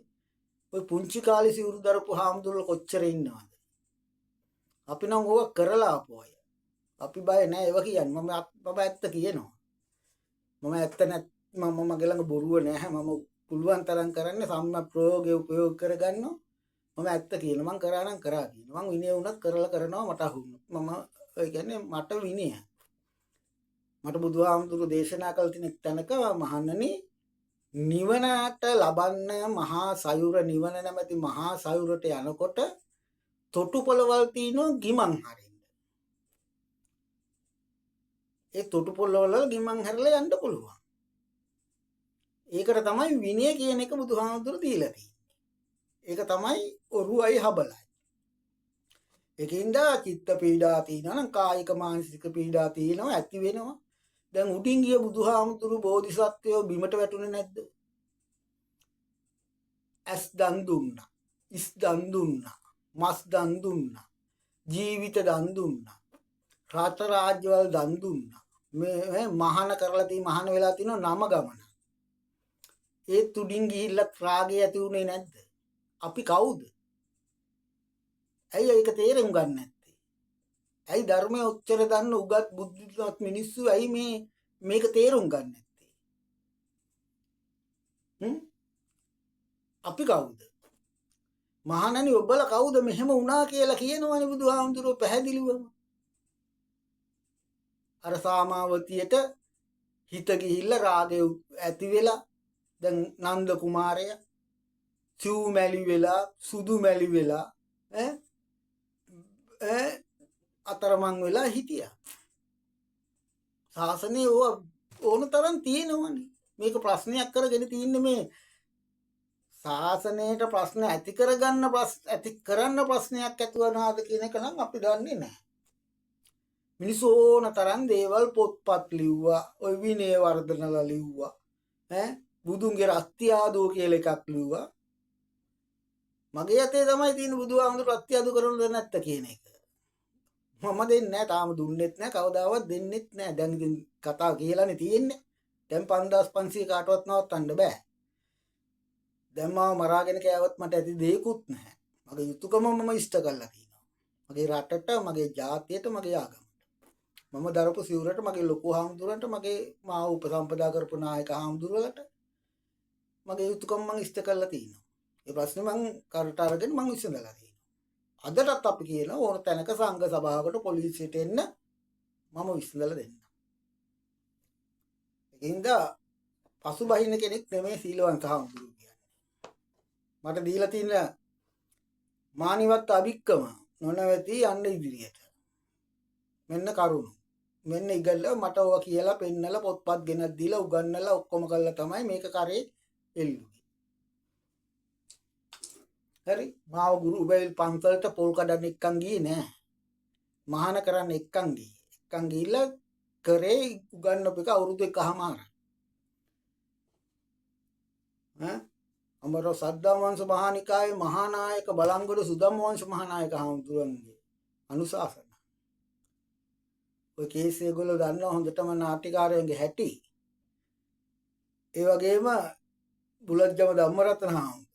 ඔය පුංචි කාලේ සිවුරු දරපු හාමුදුරුවෝ කොච්චර ඉන්නවද? අපි නම් ඕක කරලා ආපු අය. අපි බය නෑ ඒව කියන්නේ. මම ඇත්ත කියනවා. මම ඇත්ත නැත් මම මගේ ළඟ බොරුව නෑ. මම පුළුවන් තරම් කරන්නේ සම්මා ප්‍රයෝගය උපයෝග කරගන්නවා. මම ඇත්ත කියනවා. මම කරා නම් කරා කියනවා. මම විනය වුණත් කරලා කරනවා මට අහුුණා. මම ඒ කියන්නේ මට විනය. මට බුදුහාමුදුරු දේශනා කළ තියෙන තැනක මහන්නනේ නිවනට ලබන්න මහා සයුර නිවන නැමැති මහා සයුරට යනකොට තොටුපළවල් තියෙනවා ගිමන් හරින්න. ඒ තොටුපළවල ගිමන් හැරලා යන්න පුළුවන්. ඒකට තමයි විනය කියන එක බුදුහාමුදුරු දීලා තියෙන්නේ. ඒක තමයි ඔරුවයි හබලයි. ඒකින්ද චිත්ත පීඩා තියෙනවා නම් කායික මානසික පීඩා තියෙනවා ඇති වෙනවා. දැන් උඩින් ගිය බුදුහාමුදුරු බෝධිසත්වයෝ බිමට වැටුනේ නැද්ද? ඇස් දන් දුන්නා, ඉස් දන් දුන්නා, මස් දන් දුන්නා, ජීවිත දන් දුන්නා, රාත රාජ්‍යවල දන් දුන්නා. මේ මහාන කරලා තියෙන මහාන වෙලා තිනව නම ගමන. ඒ තුඩින් ගිහිල්ලා රාගය ඇති උනේ නැද්ද? අපි කවුද? ඇයි ඒක තේරුම් ගන්න නැත්තේ? ඇයි ධර්මයේ උච්චර දන්න උගත් බුද්ධිමත් මිනිස්සු ඇයි මේක තේරුම් ගන්න නැත්තේ? අපි කවුද? මහණනි ඔබලා කවුද මෙහෙම වුණා කියලා කියනවනේ බුදුහාමුදුරුවෝ පැහැදිලිවම. අර සාමාවතියට හිත ගිහිල්ලා රාගය ඇති වෙලා දැන් නන්ද කුමාරයා චූ මැලි වෙලා සුදු මැලි වෙලා අතරමං වෙලා හිටියා. ශාසනයේ ඕන තරම් තියෙනවනේ. මේක ප්‍රශ්නයක් කරගෙන තින්නේ මේ ශාසනයට ප්‍රශ්න ඇති කරන්න ප්‍රශ්නයක් ඇතිවනවාද කියන එක නම් අපි දන්නේ නැහැ. මිනිස්සු ඕන තරම් දේවල් පොත්පත් ලිව්වා, ඔය විනය වර්ධනලා ලිව්වා. බුදුන්ගේ රත්ත්‍යාදෝ කියලා එකක් ලිව්වා. මගේ අතේ තමයි තියෙන බුදුහාමුදුරු රත්ත්‍යාදෝ කරනද නැත්ත කියන එක. මම දෙන්නේ නැහැ තාම දුන්නෙත් නැහැ කවදාවත් දෙන්නෙත් නැහැ. දැන් ඉතින් කතාව කියලානේ තියෙන්නේ. දැන් 5500 කාටවත් නවත්තන්න බෑ. දැන් මාව මරාගෙන කෑවත් මට ඇති දෙයක්වත් නැහැ. මගේ යුතුයකම මම ඉෂ්ට කරලා තියෙනවා. මගේ රටට, මගේ ජාතියට, මගේ ආගමට. මම දරපු සිවුරට, මගේ ලොකු හාමුදුරන්ට, මගේ මාව උපසම්පදා කරපු නායක හාමුදුරුවලට මගේ යුතුයකම මම ඉෂ්ට කරලා තියෙනවා. ඒ ප්‍රශ්නේ මම කරට අරගෙන මම විසඳලා තියෙනවා. අදටත් අපි කියන ඕන තැනක සංඝ සභාවකට පොලිසියට එන්න මම විසඳලා දෙන්න. ඒකින්ද පසුබහින කෙනෙක් නෙමෙයි සීලවන්ත හාමුදුරුවෝ කියන්නේ. මට දීලා තියෙන මානිවත් අභික්කම නොනවති යන්න ඉදිරියට. මෙන්න කරුණු. මෙන්න ඉගල්ලා මට ඕවා කියලා පෙන්නලා පොත්පත් ගෙනත් දීලා උගන්වලා ඔක්කොම කළා තමයි මේක කරේ එල්ලුවේ. හරි මාව ගුරු උබෙල් පන්සලට පොල් කඩන්න එක්කන් ගියේ නෑ. මහාන කරන්න එක්කන් ගියේ. එක්කන් ගිහිල්ලා කරේ උගන්වපු එක අවුරුදු 1කමාරක්. අමර සද්ධා වංශ මහානිකායේ මහානායක බලංගොඩ සුදම්ම වංශ මහානායක හාමුදුරන්ගේ අනුශාසන. ඔය කේස් ඒගොල්ලෝ දන්නවා හොඳටම නාට්‍යකාරයන්ගේ හැටි. ඒ වගේම බුලත්ජම ධම්මරතන හාමුදුරුවෝ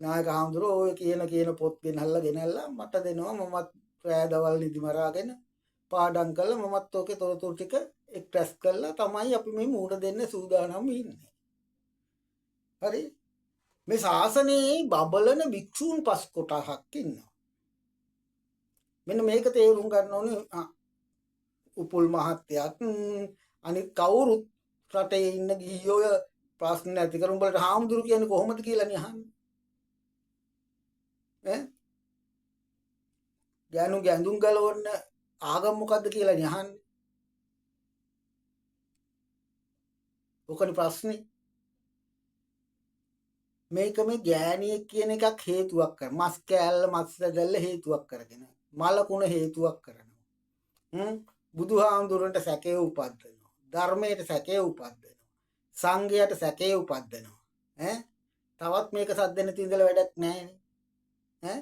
නායක හාමුදුරුවෝ ඔය කියන පොත් ගෙනල්ලා මට දෙනවා. මමත් රෑ දවල් නිදි මරාගෙන පාඩම් කළා. මමත් ඔකේ තොරතුරු ටික එක්ස්ප්‍රෙස් කළා. තමයි අපි මේ මූණ දෙන්න සූදානම් ඉන්නේ. හරි. මේ ශාසනයේ බබලන භික්ෂූන් 5 කොටසක් ඉන්නවා. මෙන්න මේක තේරුම් ගන්න ඕනේ. උපුල් මහත්තයාත් අනිත් කවුරුත් රටේ ඉන්න ගිහියෝ ප්‍රශ්න නැති කරුම් වලට හාමුදුරු කියන්නේ කොහොමද කියලා නේ අහන්නේ. ගැඳුම් ගලවන්න ආගම මොකද්ද කියලා නේ අහන්නේ. ඔකනේ ප්‍රශ්නේ. මේක මේ ගෑණියෙක් කියන එකක් හේතුවක් කර. මස් කෑල්ල මස් දැල්ල හේතුවක් කරගෙන. මලකුණ හේතුවක් කරනවා. බුදුහාමුදුරන්ට සැකේ උපද්දනවා. ධර්මයට සැකේ උපද්දනවා. සංඝයට සැකේ උපද්දනවා. තවත් මේක සද්ද නැති ඉඳලා වැඩක් නැහැ.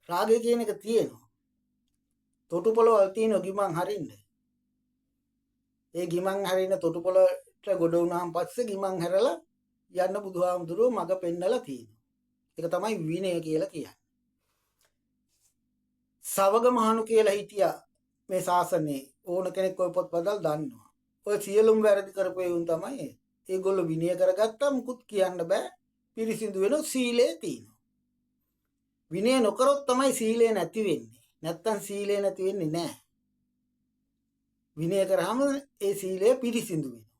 රාගය කියන එක තියෙනවා. තොටුපළවල් තියෙන ගිමන් හරින්න. ඒ ගිමන් හරින තොටුපළට ගොඩ වුණාන් පස්සේ ගිමන් හැරලා යන්න බුදුහාමුදුරුවෝ මඟ පෙන්නලා තියෙනවා. ඒක තමයි විනය කියලා කියන්නේ. සවග මහණු කියලා හිටියා මේ ශාසනයේ. ඕන කෙනෙක් ඔය පොත්පත්වල දන්නවා. ඔය සියලුම වැරදි කරපු උන් තමයි. ඒගොල්ලෝ විනය කරගත්තා මුකුත් කියන්න බෑ. පිරිසිදු වෙන සීලේ තියෙනවා. විනය නොකරොත් තමයි සීලය නැති වෙන්නේ. නැත්තම් සීලය නැති වෙන්නේ නැහැ. විනය කරාම ඒ සීලය පිරිසිදු වෙනවා.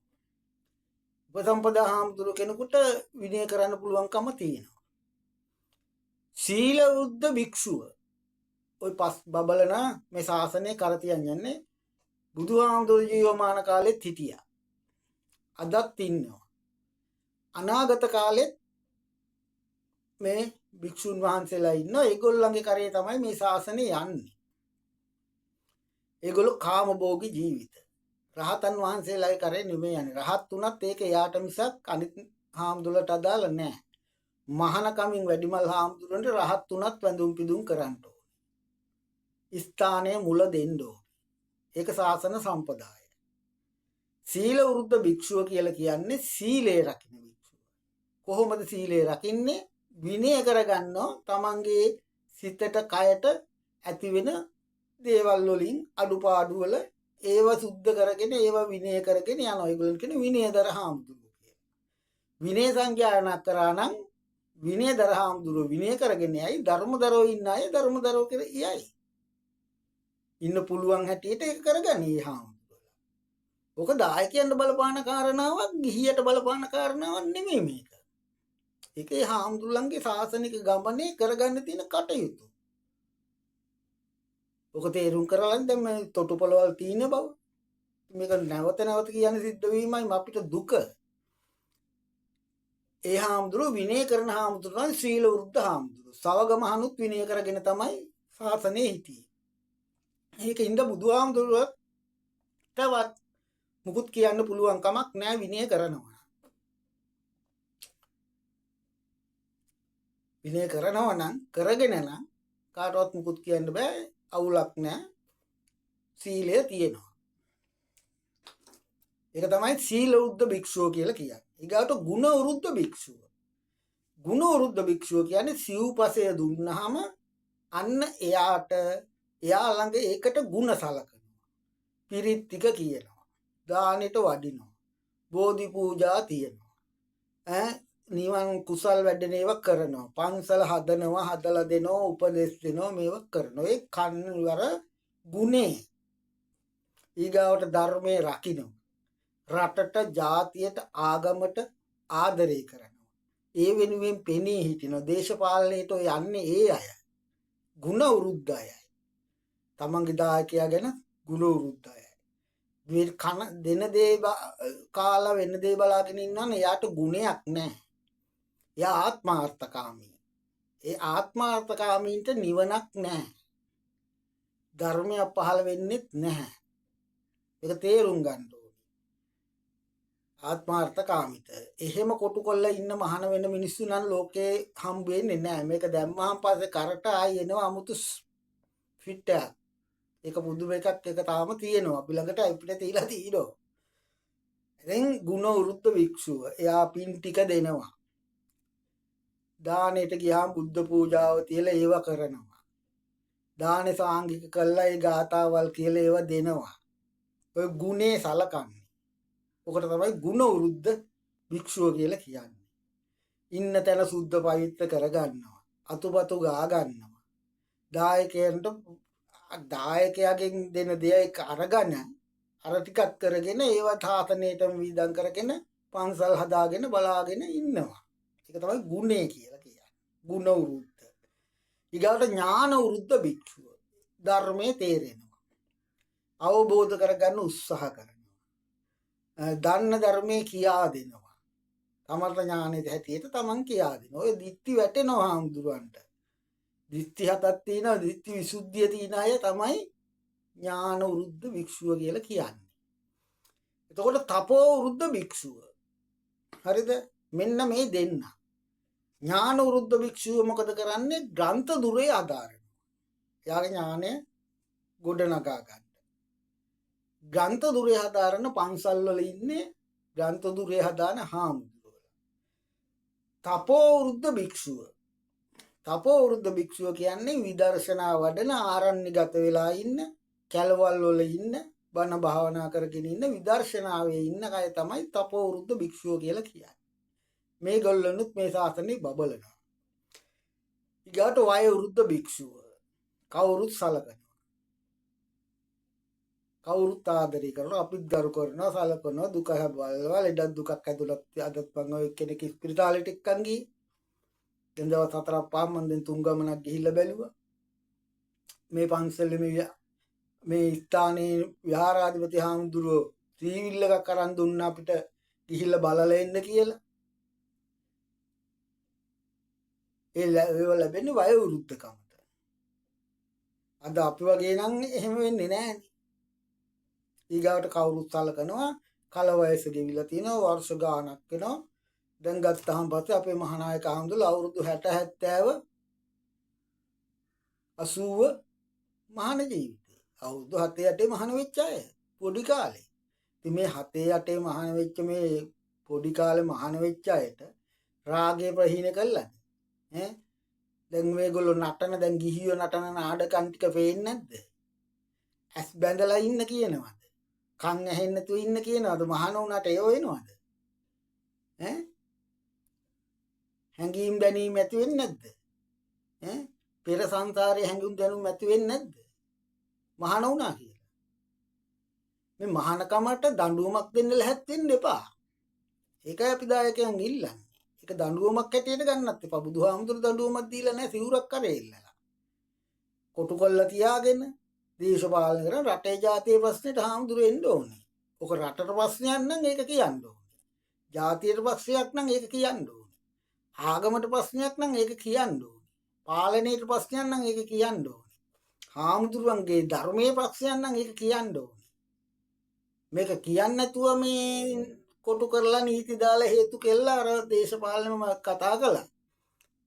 උපසම්පදා හාමුදුරුවෝ කෙනෙකුට විනය කරන්න පුළුවන්කම තියෙනවා. සීල වෘද්ධ භික්ෂුව ඔය 5 බබලන මේ ශාසනය කරතියන් යන්නේ බුදුහාමුදුරු ජීවමාන කාලෙත් හිටියා. අදත් ඉන්නවා. අනාගත කාලෙත් මේ භික්ෂුන් වහන්සේලා ඉන්නවා. ඒගොල්ලන්ගේ කරේ තමයි මේ ශාසනය යන්නේ. ඒගොල්ලෝ කාමභෝගී ජීවිත. රහතන් වහන්සේලාගේ කරේ නෙමෙයි යන්නේ. රහත් උනත් ඒක යාට මිසක් අනිත් හාමුදුරට අදාළ නැහැ. මහාන කමින් වැඩිමල් හාමුදුරන්ට රහත් උනත් වැඳුම් පිදුම් කරන්න ඕනේ. ස්ථානයේ මුල දෙන්න ඕනේ. ඒක ශාසන සම්පදාය. සීල වෘද්ධ භික්ෂුව කියලා කියන්නේ සීලය රකින්න භික්ෂුව. කොහොමද සීලය රකින්නේ? විනය කරගන්නෝ තමන්ගේ සිතට කයට ඇති වෙන දේවල් වලින් අඩුපාඩු වල ඒව සුද්ධ කරගෙන ඒව විනය කරගෙන යනවා. ඒගොල්ලන් කියන විනයදර හාමුදුරුවෝ කියලා. විනය සංඥානක් කරා නම් විනයදර හාමුදුරුවෝ විනය කරගෙන යයි. ධර්මදරෝ ඉන්න අය ධර්මදරෝ කියලා යයි. ඉන්න පුළුවන් හැටියට ඒක කරගනී හාමුදුරුවෝ. ඔක දායකයන්ට බලපාන කාරණාවක් ගිහියට බලපාන කාරණාවක් නෙමෙයි මේක. ඒකේ හාමුදුරුවන්ගේ ශාසනික ගමනේ කරගන්න තියෙන කටයුතු. ඔක තේරුම් කරලා දැන් මේ තොටුපළවල් තියෙන බව මේක නැවත කියන්නේ සිද්ධ වීමයි අපිට දුක. ඒ හාමුදුරුවෝ විනය කරන හාමුදුරුවෝ සීල වෘද්ධ හාමුදුරුවෝ. සවග මහණුත් විනය කරගෙන තමයි ශාසනයේ හිටියේ. ඒකින්ද බුදුහාමුදුරුවෝ තවත් මුකුත් කියන්න පුළුවන් කමක් නැහැ විනය කරනවා. විනය කරනවා නම් කරගෙන නම් කාටවත් මුකුත් කියන්න බෑ. අවුලක් නැහැ. සීලය තියෙනවා. ඒක තමයි සීල වෘද්ධ භික්ෂුව කියලා කියන්නේ. ඊගාට ගුණ වෘද්ධ භික්ෂුව. ගුණ වෘද්ධ භික්ෂුව කියන්නේ සිව්පසය දුන්නාම අන්න එයා ළඟ ඒකට ಗುಣ සලකනවා. පිරිත් ටික කියනවා. දානෙට වඩිනවා. බෝධි පූජා තියෙනවා. නිවන් කුසල් වැඩෙන ඒවා කරනවා. පන්සල හදනවා, හදලා දෙනවා, උපදෙස් දෙනවා, මේවා කරනවා. ඒ කන්වර ගුණේ. ඊගාවට ධර්මයේ රකින්න. රටට, ජාතියට, ආගමට ආදරය කරනවා. ඒ වෙනුවෙන් පෙනී හිටිනවා. දේශපාලනයට යන්නේ ඒ අය. ගුණ වෘද්ධ අයයි. තමන්ගේ දායකයා ගැන ගුණ වෘද්ධ අයයි. මේ කන දෙන දේ කාලා වෙන දේ බලාගෙන ඉන්නවනේ එයාට ගුණයක් නැහැ. එයා ආත්මාර්ථකාමී. ඒ ආත්මාර්ථකාමීන්ට නිවනක් නැහැ. ධර්මයක් පහළ වෙන්නේ නැහැ. ඒක තේරුම් ගන්න ඕනේ. ආත්මාර්ථකාමිත. එහෙම කොටු කොල්ල ඉන්න මහාන වෙන මිනිස්සු නම් ලෝකේ හම්බ වෙන්නේ නැහැ. මේක දැම්මහන් පස්සේ කරට ආයි එනවා 아무තු ෆිට් එකක්. ඒක පුදුම එකක් එක තාම තියෙනවා. අපි ළඟට අපිට තියලා තියෙනවා. දැන් ගුණ වෘද්ධ භික්ෂුව. එයා පින් ටික දෙනවා. දානෙට ගියාම බුද්ධ පූජාව තියලා ඒව කරනවා. දානේ සාංගික කළා ඒ ගාතාවල් කියලා ඒව දෙනවා. ඔය ගුණේ සලකන්නේ. ඔකට තමයි ගුණ වෘද්ධ භික්ෂුව කියලා කියන්නේ. ඉන්න තැන සුද්ධ පවිත්‍ර කරගන්නවා. අතුපතු ගා ගන්නවා. දායකයාගෙන් දෙන දේ අරගෙන අර ටිකක් කරගෙන ඒවා තාතනයටම වීදම් කරගෙන පන්සල් හදාගෙන බලාගෙන ඉන්නවා. ඒක තමයි ගුණය කියලා කියන්නේ. ගුණ වෘද්ධ. ඊගාට ඥාන වෘද්ධ භික්ෂුව. ධර්මයේ තේරෙනවා. අවබෝධ කරගන්න උත්සාහ කරනවා. දන්න ධර්මයේ කියා දෙනවා. තමන්ට ඥානෙට හැටියට තමන් කියා දෙනවා. ඔය දික්ටි වැටෙනවා හාමුදුරන්ට. දික්ටි හතක් තියෙනවා. දික්ටි විසුද්ධිය තියෙන අය තමයි ඥාන වෘද්ධ භික්ෂුව කියලා කියන්නේ. එතකොට තපෝ වෘද්ධ භික්ෂුව. හරිද? මෙන්න මේ දෙන්න. ඥාන වෘද්ධ භික්ෂුව මොකද කරන්නේ? ග්‍රන්ථ දුරේ ආධාරණ. එයාගේ ඥානය ගොඩනගා ගන්න. ග්‍රන්ථ දුරේ ආධාරණ පන්සල් වල ඉන්නේ ග්‍රන්ථ දුරේ ආදාන හාමුදුරුවෝ. තපෝ වෘද්ධ භික්ෂුව. තපෝ වෘද්ධ භික්ෂුව කියන්නේ විදර්ශනා වඩන ආරණ්‍යගත වෙලා ඉන්න, කැලවල් වල ඉන්න, බණ භාවනා කරගෙන ඉන්න විදර්ශනාවේ ඉන්න අය තමයි තපෝ වෘද්ධ භික්ෂුව කියලා කියන්නේ. මේගොල්ලනුත් මේ ශාසනේ බබලනවා. ඊගාට වය වෘද්ධ භික්ෂුව. කවුරුත් සලකනවා. කවුරුත් ආදරය කරනවා, අපිත් ගරු කරනවා, සලකනවා, දුක බලනවා, ලෙඩ දුකක් ඇතුළත් අදත් මම ඔය කෙනෙක් ස්පිරිතාලෙට එක්කන් ගියේ. දැන් දවස් 4-5 මම දැන් 3 ගමනක් ගිහිල්ලා බැලුවා. මේ පන්සලේ මේ ස්ථානයේ විහාරාධිපති හාමුදුරුවෝ ත්‍රිවිල් එකක් අරන් දුන්න අපිට ගිහිල්ලා බලලා එන්න කියලා. ඒව ලැබෙන්නේ වය වෘද්ධකමට. අද අපි වගේ නම් එහෙම වෙන්නේ නැහැ. ඊගාවට කවුරුත් සලකනවා, කල වයස ගෙවිලා තිනවා, වර්ෂ ගාණක් වෙනවා. දැන් ගත්තාම පස්සේ අපේ මහානායක හාමුදුරුවෝ අවුරුදු 60 70 80 මහාන ජීවිතේ. අවුරුදු 7-8 මහාන වෙච්ච අය පොඩි කාලේ. ඉතින් මේ 7-8 මහාන වෙච්ච මේ පොඩි කාලේ මහාන වෙච්ච අයට රාගය ප්‍රහීන කළාද? දැන් මේගොල්ලෝ නටන දැන් ගිහියෝ නටන නාඩකම් ටික පේන්නේ නැද්ද? ඇස් බැඳලා ඉන්න කියනවාද? කන් ඇහෙන්නේ නැතුව ඉන්න කියනවාද? මහාන උනාට ඒව වෙනවද? හැඟීම් දැනීම් ඇති වෙන්නේ නැද්ද? පෙර සංසාරයේ හැඟීම් දැනුම් ඇති වෙන්නේ නැද්ද? මහාන වුණා කියලා. මේ මහානකමට දඬුවමක් දෙන්න ලැහත් වෙන්න එපා. ඒකයි අපි දායකයන් ඉල්ලන්නේ. ඒක දඬුවමක් හැටියට ගන්නත් එපා. බුදුහාමුදුරු දඬුවමක් දීලා නැහැ, සිවුරක් කරේ ඉල්ලලා. කොටු කොල්ල තියාගෙන දේශපාලන කරන රටේ ජාතියේ ප්‍රශ්නෙට හාමුදුරු එන්න ඕනේ. ඔක රටට ප්‍රශ්නයක් නම් ඒක කියන්න ඕනේ. ජාතියට ප්‍රශ්නයක් නම් ඒක කියන්න ඕනේ. ආගමට ප්‍රශ්නයක් නම් ඒක කියන්න ඕනේ. පාලනයට ප්‍රශ්නයක් නම් ඒක කියන්න ඕනේ. හාමුදුරුවන්ගේ ධර්මයේ ප්‍රශ්නයක් නම් ඒක කියන්න ඕනේ. මේක කියන්නේ නැතුව මේ කොටු කරලා නීති දාලා හේතු කෙල්ල අර දේශපාලනම කතා කළා.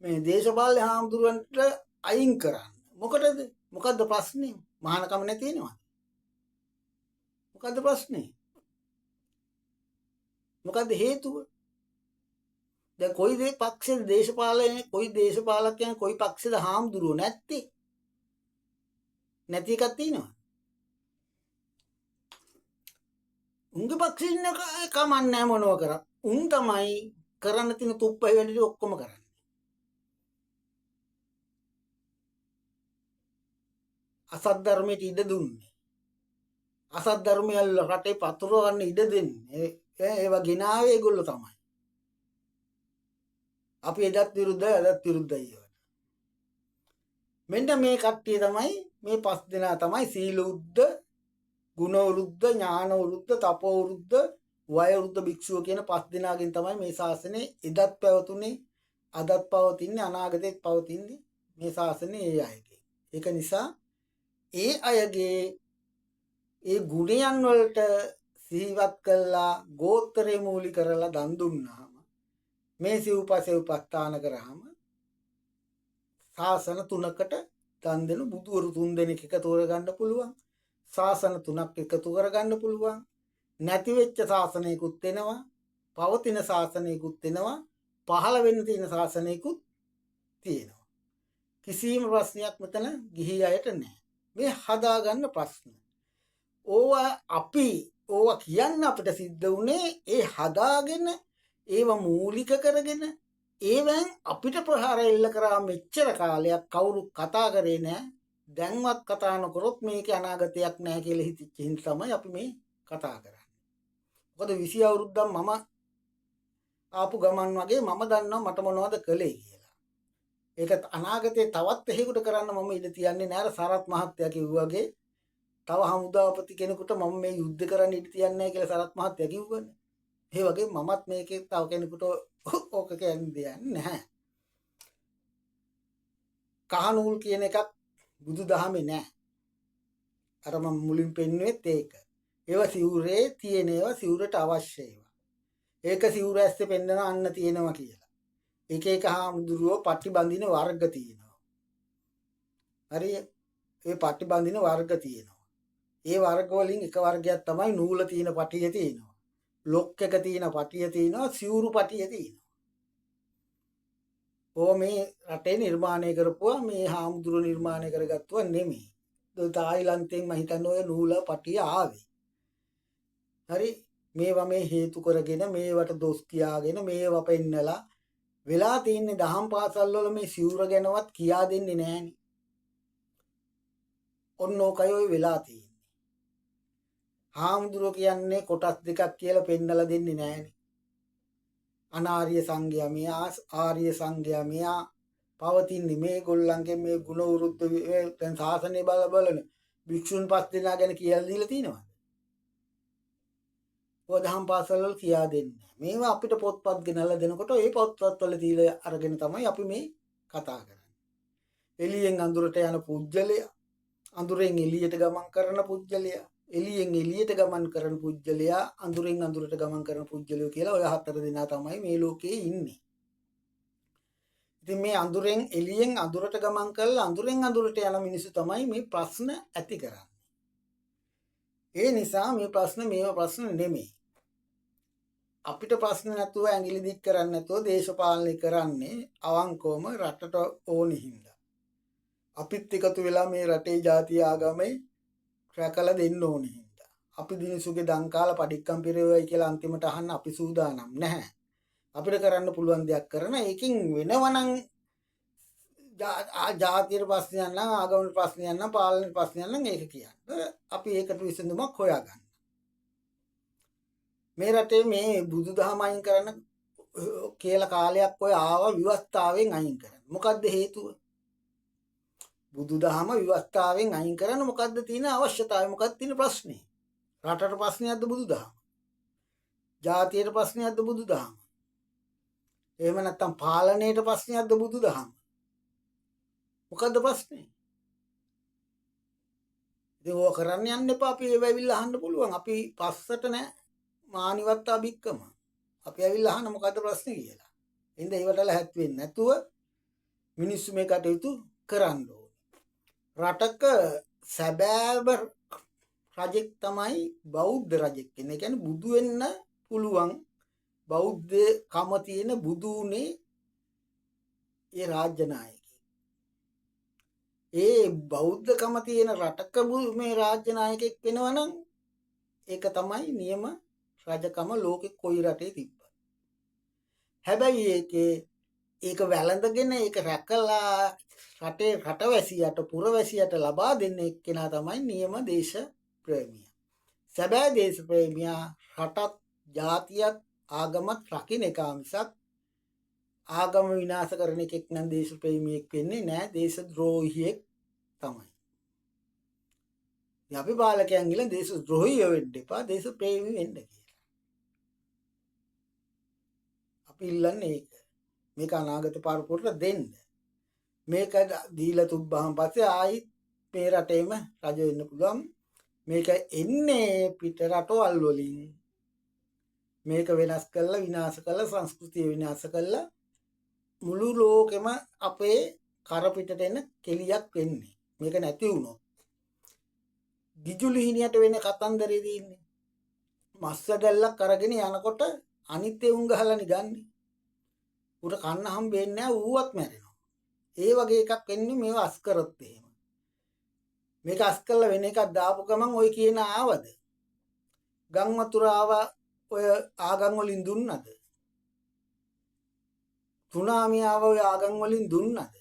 මේ දේශපාලන හාමුදුරුවන්ට අයින් කරන්න. මොකටද? මොකද්ද ප්‍රශ්නේ? මහානකම නැති වෙනවද? මොකද්ද ප්‍රශ්නේ? මොකද්ද හේතුව? දැන් කොයි දේ පක්ෂේ දේශපාලනේ කොයි දේශපාලකයන් කොයි පක්ෂේද හාමුදුරුවෝ නැත්තේ? නැති එකක් තියෙනවා. උන්ගේ පක්ෂේ ඉන්න කමන්නේ මොනව කරා. උන් තමයි කරන්න තියෙන තුප්පහේ වැඩි ඔක්කොම කරන්නේ. අසත් ධර්මයට ඉඩ දුන්නේ. අසත් ධර්මය රටේ පතුරවන්න ඉඩ දෙන්නේ. ඒව ගිනාවේ ඒගොල්ලෝ තමයි. අපි එදත් විරුද්ධයි අදත් විරුද්ධයි. මෙන්න මේ කට්ටිය තමයි මේ 5 දෙනා තමයි සීල වෘද්ධ, ගුණ වෘද්ධ, ඥාන වෘද්ධ, තපෝ වෘද්ධ, වය වෘද්ධ භික්ෂුව කියන 5 දෙනාගෙන් තමයි මේ ශාසනේ එදත් පැවතුනේ, අදත් පවතින්නේ, අනාගතෙත් පවතින්නේ මේ ශාසනේ ඒ අයගේ. ඒක නිසා ඒ අයගේ ඒ ගුණයන් වලට සිහිවත් කළා ගෝත්‍රය මූලික කරලා දන් දුන්නාම මේ සිව්පසේ උපස්ථාන කරාම ශාසන තුනකට දන් දෙන බුදුවරු 3 දෙනෙක් එකතු කරගන්න පුළුවන්. ශාසන 3ක් එකතු කරගන්න පුළුවන්. නැති වෙච්ච ශාසනයකුත් වෙනවා. පවතින ශාසනයකුත් වෙනවා. පහළ වෙන්න තියෙන ශාසනයකුත් තියෙනවා. කිසිම ප්‍රශ්නයක් මෙතන ගිහි අයට නැහැ. මේ හදාගන්න ප්‍රශ්න. ඕවා කියන්න අපිට සිද්ධ වුණේ ඒ හදාගෙන ඒව මූලික කරගෙන ඒවෙන් අපිට ප්‍රහාර එල්ල කරා මෙච්චර කාලයක් කවුරු කතා කරේ නැහැ. දැන්වත් කතා නොකරොත් මේක අනාගතයක් නැහැ කියලා හිතෙච්ච හින්දා තමයි අපි මේ කතා කරන්නේ. මොකද 20 අවුරුද්දක් මම ආපු ගමන් වගේ මම දන්නවා මට මොනවද කළේ කියලා. ඒක අනාගතේ තවත් එහෙකට කරන්න මම ඉඩ තියන්නේ නැහැ. සරත් මහත්තයා කිව්වා වගේ තව හමුදාපති කෙනෙකුට මම මේ යුද්ධ කරන්න ඉඩ තියන්නේ නැහැ කියලා සරත් මහත්තයා කිව්වනේ. ඒ වගේ මමත් මේකේ තව කෙනෙකුට ඕක කියන්නේ නැහැ. කහනූල් කියන එකක් බුදුදහමේ නැහැ. අර මම මුලින් පෙන්වෙත් ඒක. ඒවා සිවුරේ තියෙන ඒවා සිවුරට අවශ්‍ය ඒවා. ඒක සිවුර ඇස්සේ පෙන්නන අන්න තියෙනවා කියලා. එක එක හාමුදුරුවෝ පටි බඳින වර්ග තියෙනවා. හරි ඒ පටි බඳින වර්ග තියෙනවා. ඒ වර්ග වලින් එක වර්ගයක් තමයි නූල තියෙන පටිය තියෙනවා. ලොක් එක තියෙන පටිය තියෙනවා සිවුරු පටිය තියෙනවා. මේ රටේ නිර්මාණය කරපුවා මේ හාමුදුරු නිර්මාණය කරගත්තුවා නෙමෙයි. තායිලන්තයෙන් මම හිතන්නේ ඔය නූල පටිය ආවේ. හරි මේවා මේ හේතු කරගෙන මේවට දොස් කියාගෙන මේවා පෙන්නලා වෙලා තින්නේ දහම් පාසල් වල මේ සිවුර ගැනවත් කියා දෙන්නේ නැහනේ. ඔන්න ඕකයි ඔය වෙලා තියෙන්නේ. හාමුදුරුවෝ කියන්නේ කොටස් දෙකක් කියලා පෙන්නලා දෙන්නේ නැහනේ. අනාර්ය සංඝයා මෙයා ආර්ය සංඝයා මෙයා පවතින්නේ මේ ගොල්ලන්ගේ මේ ගුණ වෘත්ත දැන් සාසනය බලන භික්ෂුන් 5 දෙනා ගැන කියලා දීලා තියෙනවද? ඔය දහම් පාසල් වල කියා දෙන්නේ. මේවා අපිට පොත්පත් ගෙනල්ලා දෙනකොට ඒ පොත්පත් වල තියලා අරගෙන තමයි අපි මේ කතා කරන්නේ. එළියෙන් අඳුරට යන පුජ්‍යලයා, අඳුරෙන් එළියට ගමන් කරන පුජ්‍යලයා, එළියෙන් එළියට ගමන් කරන පුජ්‍යලයා, අඳුරෙන් අඳුරට ගමන් කරන පුජ්‍යලයෝ කියලා ඔය 4 දෙනා තමයි මේ ලෝකේ ඉන්නේ. ඉතින් මේ අඳුරෙන් එළියෙන් අඳුරට ගමන් කරලා අඳුරෙන් අඳුරට යන මිනිස්සු තමයි මේ ප්‍රශ්න ඇති කරන්නේ. ඒ නිසා මේ ප්‍රශ්න මේවා ප්‍රශ්න නෙමෙයි. අපිට ප්‍රශ්න නැතුව ඇඟිලි දික් කරන්නේ නැතුව දේශපාලනය කරන්නේ අවංකවම රටට ඕනි හින්දා. අපිත් එකතු වෙලා මේ රටේ ජාතිය ආගමේ රැකලා දෙන්න ඕනි හින්දා. අපි දිනසුගේ දංකාලා පඩික්කම් පිරෙවයි කියලා අන්තිමට අහන්න අපි සූදානම් නැහැ. අපිට කරන්න පුළුවන් දෙයක් කරන ඒකින් වෙනවනම් ජාතියේ ප්‍රශ්නයක් නම් ආගමේ ප්‍රශ්නයක් නම් පාලන ප්‍රශ්නයක් නම් ඒක කියන්නේ. අපි ඒකට විසඳුමක් හොයාගන්න. මේ රටේ මේ බුදුදහම අයින් කරන්න කියලා කාලයක් ඔය ආව විවස්ථාවෙන් අයින් කරන්න. මොකද්ද හේතුව? බුදුදහම විවස්ථාවෙන් අයින් කරන්න මොකද්ද තියෙන අවශ්‍යතාවය? මොකක්ද තියෙන ප්‍රශ්නේ? රටට ප්‍රශ්නයක්ද බුදුදහම? ජාතියට ප්‍රශ්නයක්ද බුදුදහම? එහෙම නැත්නම් පාලනයට ප්‍රශ්නයක්ද බුදුදහම? මොකද්ද ප්‍රශ්නේ? ඉතින් ඕක කරන්න යන්න එපා. අපි ඒව ඇවිල්ලා අහන්න පුළුවන්. අපි පස්සට නෑ. මානිවත්තා බික්කම. අපි ඇවිල්ලා අහන්න මොකද්ද ප්‍රශ්නේ කියලා. එහෙනම් ඒවටල හැත් වෙන්නේ නැතුව මිනිස්සු මේ කටයුතු කරන්න ඕනේ. රටක සැබෑව රජෙක් තමයි බෞද්ධ රජෙක් කියන්නේ. ඒ කියන්නේ බුදු වෙන්න පුළුවන් බෞද්ධ කම තියෙන බුදු උනේ ඒ රාජ්‍ය නායකයෙක්. ඒ බෞද්ධකම තියෙන රටක මේ රාජ්‍ය නායකයෙක් වෙනවනම් ඒක තමයි නියම රජකම ලෝකෙ කොයි රටේ තිබ්බත්. හැබැයි ඒක වැළඳගෙන ඒක රැකලා රටේ රටවැසියට පුරවැසියට ලබා දෙන්න එක්කෙනා තමයි නියම දේශ ප්‍රේමියා. සැබෑ දේශ ප්‍රේමියා රටත් ජාතියත් ආගමත් රකින්න එක මිසක් ආගම විනාශ කරන එකෙක් නම් දේශ ප්‍රේමියෙක් වෙන්නේ නැහැ. දේශ ද්‍රෝහියෙක් තමයි. අපි පාලකයන් ගිල දේශ ද්‍රෝහියෝ වෙන්න එපා දේශ ප්‍රේමී වෙන්න කියලා. අපි ඉල්ලන්නේ ඒක. මේක අනාගත පරපුරට දෙන්න. මේක දීලා තුබ්බහම පස්සේ ආයි මේ රටේම රජ වෙන්න පුළුවන්. මේක එන්නේ පිට රටවල් වලින්. මේක වෙනස් කරලා විනාශ කරලා සංස්කෘතිය විනාශ කරලා මුළු ලෝකෙම අපේ කර පිටට එන කෙලියක් වෙන්නේ. මේක නැති වුණොත් ගිජුලිහිනියට වෙන කතන්දරේ තියෙන්නේ. මස්සදැල්ලක් අරගෙන යනකොට අනිත් උන් ගහලානේ ගන්නෙ. උට කන්න හම්බෙන්නේ නැහැ ඌවත් මැරෙනවා. ඒ වගේ එකක් වෙන්නේ මේව අස් කරොත් එහෙම. මේක අස් කරලා වෙන එකක් දාපු ගමන් ඔය කියන ආවද? ගම් වතුර ආවා ඔය ආගම් වලින් දුන්නද? සුනාමි ආව ඔය ආගම් වලින් දුන්නද?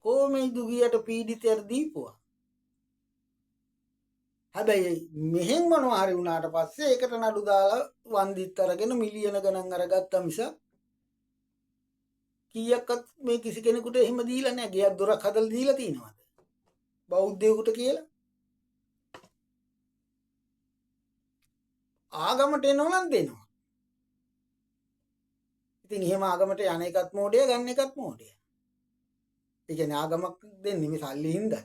කොහොමයි දුගියට පීඩිතයට දීපුවා? හැබැයි මෙහෙන් මොනවා හරි වුණාට පස්සේ ඒකට නඩු දාලා වන්දිත් අරගෙන මිලියන ගණන් අරගත්තා මිසක් කීයක්වත් මේ කිසි කෙනෙකුට එහෙම දීලා නැහැ. ගෙයක් දොරක් හදලා දීලා තියනවාද? බෞද්ධයෙකුට කියලා. ආගමට එනවා නම් දෙනවා. ඉතින් එහෙම ආගමට යන එකත් මෝඩය ගන්න එකත් මෝඩය. ඒ කියන්නේ ආගමක් දෙන්නේ මේ සල්ලි හින්දා.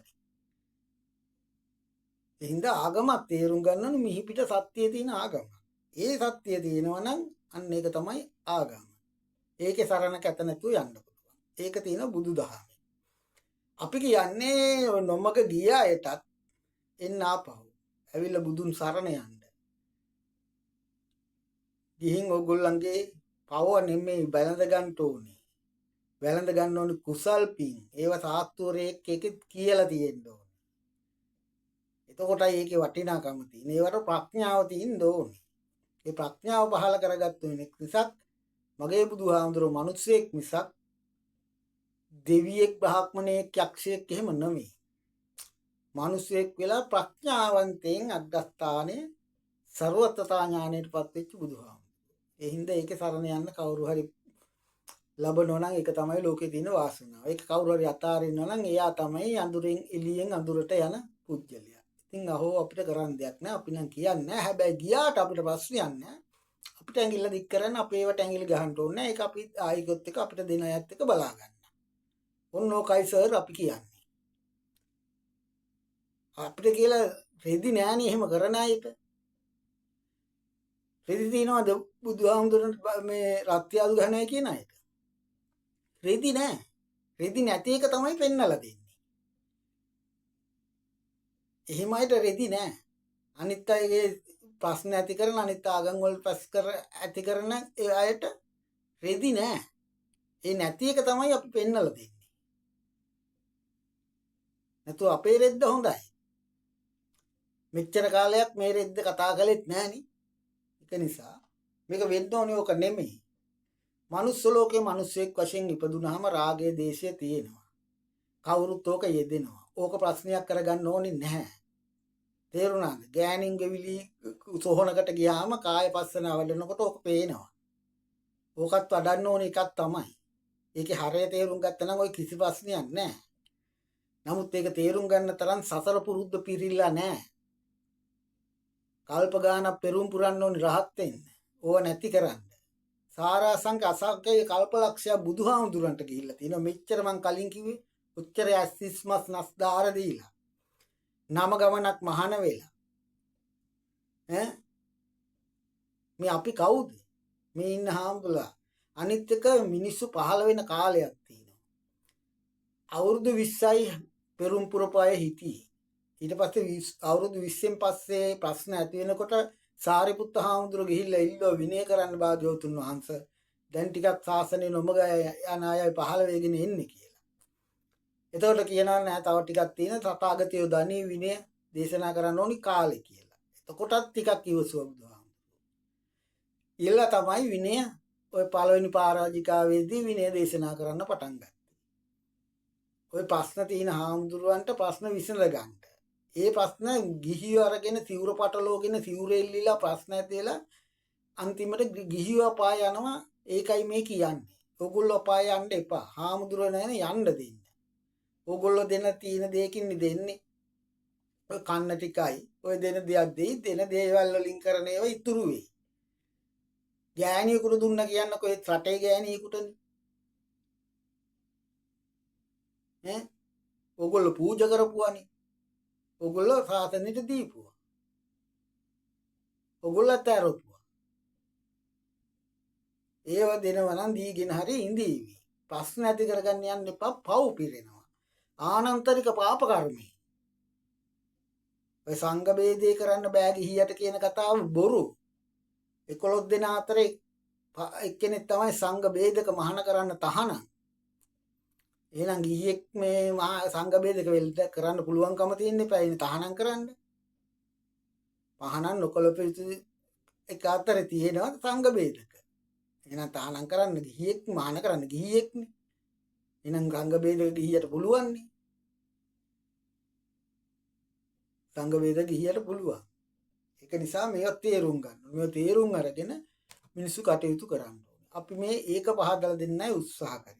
ඒ හින්දා ආගමක් තේරුම් ගන්න ඕනේ මිහි පිට සත්‍යයේ තියෙන ආගම. ඒ සත්‍යය තියෙනවා නම් අන්න ඒක තමයි ආගම. ඒකේ සරණ කැත නැතුව යන්න පුළුවන්. ඒක තියෙන බුදුදහමේ. අපි කියන්නේ නොමග ගිය අයටත් එන්න ආපහු. ඇවිල්ලා බුදුන් සරණ යන්න. ගිහින් ඕගොල්ලන්ගේ පව නෙමෙයි බැලඳ ගන්න ඕනේ. වැළඳ ගන්න ඕනේ කුසල් පින්. ඒව සාස්තුරේක් එකෙත් කියලා තියෙන්න ඕනේ. එතකොටයි ඒකේ වටිනාකම තියෙන්නේ. ඒවට ප්‍රඥාව තියෙන්න ඕනේ. ඒ ප්‍රඥාව පහල කරගත්තු මිසක් මගේ බුදුහාමුදුරුවෝ මිනිස්සෙක් මිසක් දෙවියෙක් බ්‍රාහ්මණයෙක් යක්ෂයෙක් එහෙම නෙමෙයි. මිනිස්සෙක් වෙලා ප්‍රඥාවන්තයෙන් අග්‍රස්ථානයේ ਸਰවත්තා ඥාණයටපත් වෙච්ච බුදුහාමුදුරුවෝ. ඒ හින්දා ඒකේ සරණ යන්න කවුරු හරි ලබනවා නම් ඒක තමයි ලෝකේ තියෙන වාසනාව. ඒක කවුරු හරි අතාරිනවා නම් එයා තමයි අඳුරෙන් එළියෙන් අඳුරට යන පුජ්‍යලයා. ඉතින් අහෝ අපිට කරන්න දෙයක් නැහැ. අපි නම් කියන්නේ නැහැ. හැබැයි ගියාට අපිට ප්‍රශ්නයක් නැහැ. අපිට ඇඟිල්ල දික් කරන්න අපේවට ඇඟිලි ගහන්න ඕනේ නැහැ. ඒක අපි ආයිකොත් එක අපිට දෙන අයත් එක බලා ගන්න. ඔන්න ඕකයි සර් අපි කියන්නේ. අපිට කියලා රෙදි නෑනේ එහෙම කරන අයට. රෙදි තියනවාද බුදුහාමුදුරන්ට මේ රත්යාදු ගහනයි කියන අයට? රෙදි නෑ. රෙදි නැති එක තමයි පෙන්නලා දෙන්නේ. එහෙම අයට රෙදි නෑ. අනිත් අයගේ ප්‍රශ්න ඇති කරන අනිත් ආගම් වල ඇති කරන ඒ අයට රෙදි නෑ. ඒ නැති එක තමයි අපි පෙන්නලා දෙන්නේ. නැතු අපේ රෙද්ද හොඳයි. මෙච්චර කාලයක් මේ රෙද්ද කතා කළෙත් නෑනේ. ඒක නිසා මේක වෙන්න ඕනේ ඕක නෙමෙයි. මනුස්ස ලෝකේ මිනිස්සෙක් වශයෙන් ඉපදුනහම රාගය දේශය තියෙනවා. කවුරුත් ඕක යෙදෙනවා. ඕක ප්‍රශ්නයක් කරගන්න ඕනේ නැහැ. තේරුණාද? ගෑනින් ගෙවිලි සෝහනකට ගියාම කාය පස්සන වඩනකොට ඕක පේනවා. ඕකත් වඩන්න ඕනේ එකක් තමයි. ඒකේ හරය තේරුම් ගත්තා නම් ඔය කිසි ප්‍රශ්නයක් නැහැ. නමුත් ඒක තේරුම් ගන්න තරම් සසර පුරුද්ද පිරිලා නැහැ. කල්ප ගානක් පෙරුම් පුරන්න ඕනේ රහත් වෙන්න. ඕව නැති කරන්න. සාරාංශක අසංකේ කල්පලක්ෂය බුදුහාමුදුරන්ට ගිහිල්ලා තියෙනවා. මෙච්චර මං කලින් කිව්වේ උච්චරය ඇස්තිස්මස් නස්දාර දීලා. නම ගමනක් මහාන වෙලා. මේ අපි කවුද? මේ ඉන්න හාමුදුරුවෝ. අනිත් එක මිනිස්සු පහළ වෙන කාලයක් තියෙනවා. අවුරුදු 20යි පෙරුම් පුරපාය හිටියේ. ඊට පස්සේ අවුරුදු 20න් පස්සේ ප්‍රශ්න ඇති වෙනකොට සාරිපුත්ත හාමුදුරුවෝ ගිහිල්ලා ඉල්ලුවා විනය කරන්න භාග්‍යවතුන් වහන්සේ. දැන් ටිකක් ශාසනය නොමග යන අය පහළ වෙගෙන ඉන්නේ කියලා. එතකොට කියනවා නෑ තව ටිකක් තියෙන තථාගතයෝ ධනී විනය දේශනා කරන්න ඕනි කාලේ කියලා. එතකොටත් ටිකක් ඉවසුවා බුදුහාමුදුරුවෝ. ඊළඟ තමයි විනය ඔය පළවෙනි පරාජිකාවේදී විනය දේශනා කරන්න පටන් ගත්තා. ඔය ප්‍රශ්න තියෙන හාමුදුරුවන්ට ප්‍රශ්න විසඳ ගන්න. ඒ ප්‍රශ්න ගිහියෝ අරගෙන සිවුර පටලෝගෙන සිවුර එල්ලිලා ප්‍රශ්න ඇතිලා අන්තිමට ගිහියෝ අපාය යනවා. ඒකයි මේ කියන්නේ. ඕගොල්ලෝ අපාය යන්න එපා. හාමුදුරුවෝ නැනේ යන්න දෙන්න. ඕගොල්ලෝ දෙන තීන දෙයකින් දෙන්නේ. ඔය කන්න ටිකයි. ඔය දෙන දෙයක් දෙයි දෙන දේවල් වලින් කරන ඒවා ඉතුරු වෙයි. ගෑණියෙකුට දුන්න කියන්නකො ඒ රටේ ගෑණියෙකුටනේ. ඕගොල්ලෝ පූජා කරපුවානේ. ඕගොල්ලෝ සාසනෙට දීපුවා. ඕගොල්ලෝ අතෑරුවා. ඒව දෙනවා නම් දීගෙන හරි ඉඳීවි. ප්‍රශ්න ඇති කරගන්න යන්න එපා. පව් පිරෙනවා. ආනන්තරික පාප කර්මී. ඔය සංඝ බේදේ කරන්න බෑ ගිහියට කියන කතාව බොරු. 11 දෙනා අතරේ එක්කෙනෙක් තමයි සංඝ බේදක මහාන කරන්න තහනම්. එහෙනම් ගිහියෙක් මේ සංඝ බේදක වෙල්ද කරන්න පුළුවන්කම තියෙන එපා. ඉන්නේ තහනම් කරන්න. පහනන් නොකළ පිළිතු එක අතරේ තියෙනවා සංඝ බේදක. එහෙනම් තහනම් කරන්න ගිහියෙක් මහාන කරන්න ගිහියෙක්නේ. එහෙනම් සංඝ බේදක ගිහියට පුළුවන්නේ. සංඝ බේදක ගිහියට පුළුවන්. ඒක නිසා මේවා තේරුම් ගන්න. මේවා තේරුම් අරගෙන මිනිස්සු කටයුතු කරන්න ඕනේ. අපි මේ ඒක පහදලා දෙන්නයි උත්සාහ කරේ.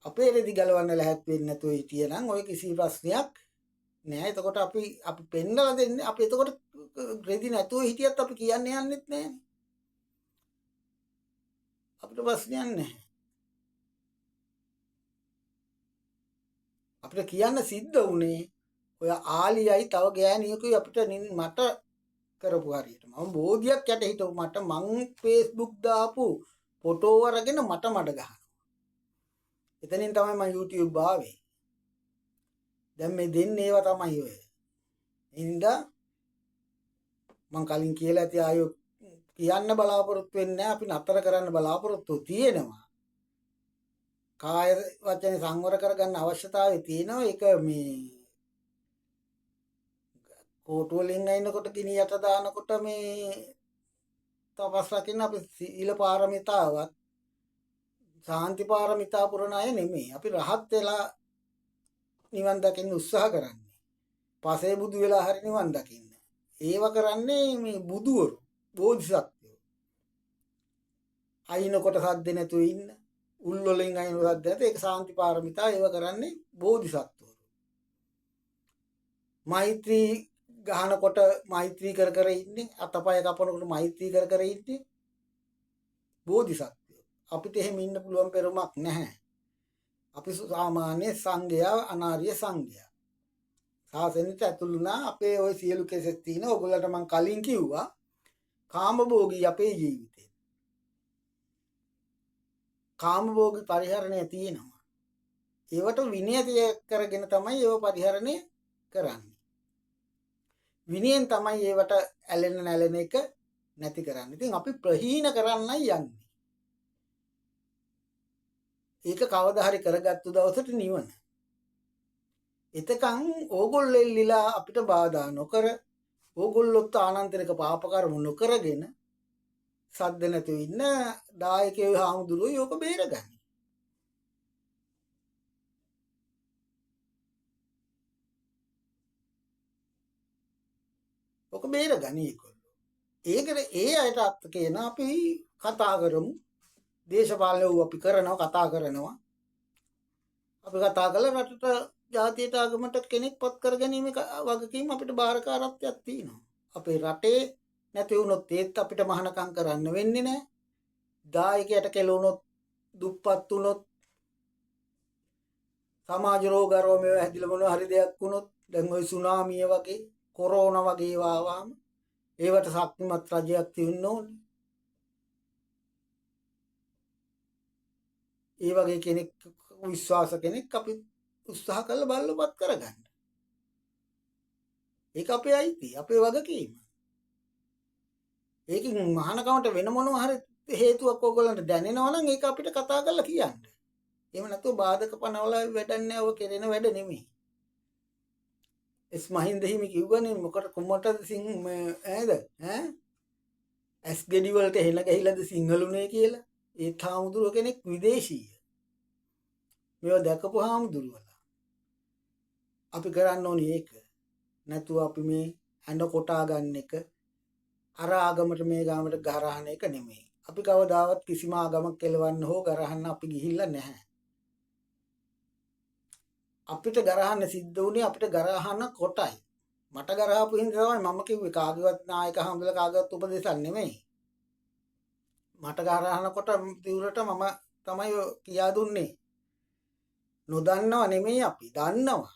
අපේ රෙදි ගලවන්න ලැහැත් වෙන්නේ නැතුව හිටියනම් ඔය කිසි ප්‍රශ්නයක් නෑ. එතකොට අපි පෙන්නලා දෙන්නේ. අපි එතකොට රෙදි නැතුව හිටියත් අපි කියන්නේ යන්නෙත් නෑනේ. අපිට ප්‍රශ්නයක් නැහැ. අපිට කියන්න සිද්ධ වුණේ ඔය ආලියයි තව ගෑණියෙකුයි අපිට මට කරපු හරියට. මම බෝධියක් යට හිටව මට මං Facebook දාපු ෆොටෝ අරගෙන මට මඩ ගහනවා. එතනින් තමයි මම YouTube ආවේ. දැන් මේ දෙන්නේ ඒවා තමයි ඔය. ඉඳා මං කලින් කියලා ඇති ආයෝ කියන්න බලාපොරොත්තු වෙන්නේ නැහැ. අපි නතර කරන්න බලාපොරොත්තු තියෙනවා. කාය වචන සංවර කරගන්න අවශ්‍යතාවය තියෙනවා. ඒක මේ කෝටුවලින් අයින්නකොට ගිනි යට දානකොට මේ තපස් රකින්න අපි සීල පාරමිතාවත් සාන්ති පාරමිතා පුරණ අය නෙමෙයි. අපි රහත් වෙලා නිවන් දකින්න උත්සාහ කරන්නේ. පසේ බුදු වෙලා හරි නිවන් දකින්න. ඒව කරන්නේ මේ බුදුවරු, බෝධිසත්වෝ. අයින්නකොට සද්ද නැතුව ඉන්න. උල් වලින් අයින්න සද්ද නැත. ඒක සාන්ති පාරමිතා. ඒව කරන්නේ බෝධිසත්වෝ. මෛත්‍රී ගහනකොට මෛත්‍රී කර කර ඉන්නේ. අතපය කපනකොට මෛත්‍රී කර කර ඉන්නේ බෝධිසත්වෝ. අපිට එහෙම ඉන්න පුළුවන් පෙරමක් නැහැ. අපි සාමාන්‍ය සංඝයා, අනාර්ය සංඝයා. සාසනෙට ඇතුළු වුණා. අපේ ওই සියලු කෙසෙස් තියෙන ඕගොල්ලන්ට මම කලින් කිව්වා කාමභෝගී අපේ ජීවිතේ. කාමභෝගී පරිහරණය තියෙනවා. ඒවට විනය කරගෙන තමයි ඒව පරිහරණය කරන්නේ. විනයෙන් තමයි ඒවට ඇලෙන නැලෙන එක නැති කරන්නේ. ඉතින් අපි ප්‍රහීන කරන්නයි යන්නේ. ඒක කවදා හරි කරගත්තු දවසට නිවන. එතකන් ඕගොල්ලෝ එල්ලිලා අපිට බාධා නොකර ඕගොල්ලොත් ආනන්තරික පාප කර්ම නොකරගෙන සද්ද නැතුව ඉන්න දායකයෝ හාමුදුරුවෝ යෝක බේරගන්න. ඔක බේරගනි ඒගොල්ලෝ. ඒකට ඒ අයට අත් කියන අපි කතා කරමු. දේශපාලනය අපි කරනවා, කතා කරනවා. අපි කතා කළා රටට ජාතියට ආගමට කෙනෙක් පත් කරගැනීමේ වගකීම අපිට බාරකාරත්වයක් තියෙනවා. අපේ රටේ නැති වුණොත් ඒත් අපිට මහානකම් කරන්න වෙන්නේ නැහැ. දායකයට කෙලුණොත්, දුප්පත් වුණොත්, සමාජ රෝග ආරෝමයේ හැදිලා මොනවා හරි දෙයක් වුණොත්, දැන් ওই සුනාමිය වගේ, කොරෝනා වගේ ආවම ඒවට ශක්තිමත් රජයක් තියෙන්න ඕනේ. ඒ වගේ කෙනෙක් විශ්වාස කෙනෙක් අපි උත්සාහ කරලා බලලපත් කරගන්න. ඒක අපේ අයිතිය, අපේ වගකීම. ඒකෙන් මහානකමට වෙන මොනවා හරි හේතුවක් ඕගොල්ලන්ට දැනෙනවා නම් ඒක අපිට කතා කරලා කියන්න. එහෙම නැතුව බාධක පනවල වැඩක් නැහැ. ඔය කෙරෙන වැඩ නෙමෙයි. එස් මහින්ද හිමි කිව්වනේ මොකට කොමටද ඈද ඈ ඇස් ගෙඩි වලට හෙන ගහිලාද සිංහලුනේ කියලා. ඒ හාමුදුරුව කෙනෙක් විදේශීය. මේවා දැකපු හාමුදුරුවලා. අපි කරන්න ඕනේ ඒක. නැතුව අපි මේ ඇඳ කොටා ගන්න එක අර ආගමට මේ ගාමට ගහරහන එක නෙමෙයි. අපි කවදාවත් කිසිම ආගමක් කෙලවන්න හෝ ගරහන්න අපි ගිහිල්ලා නැහැ. අපිට ගරහන්න සිද්ධ වුණේ අපිට ගරහන කොටයි. මට ගරහපු හින්දා තමයි මම කිව්වේ කාගේවත් නායක හම්බෙලා කාගේවත් උපදේශයක් නෙමෙයි. මට ගරහනකොට තිවුරට මම තමයි කියා දුන්නේ. නොදන්නව නෙමෙයි අපි දන්නවා.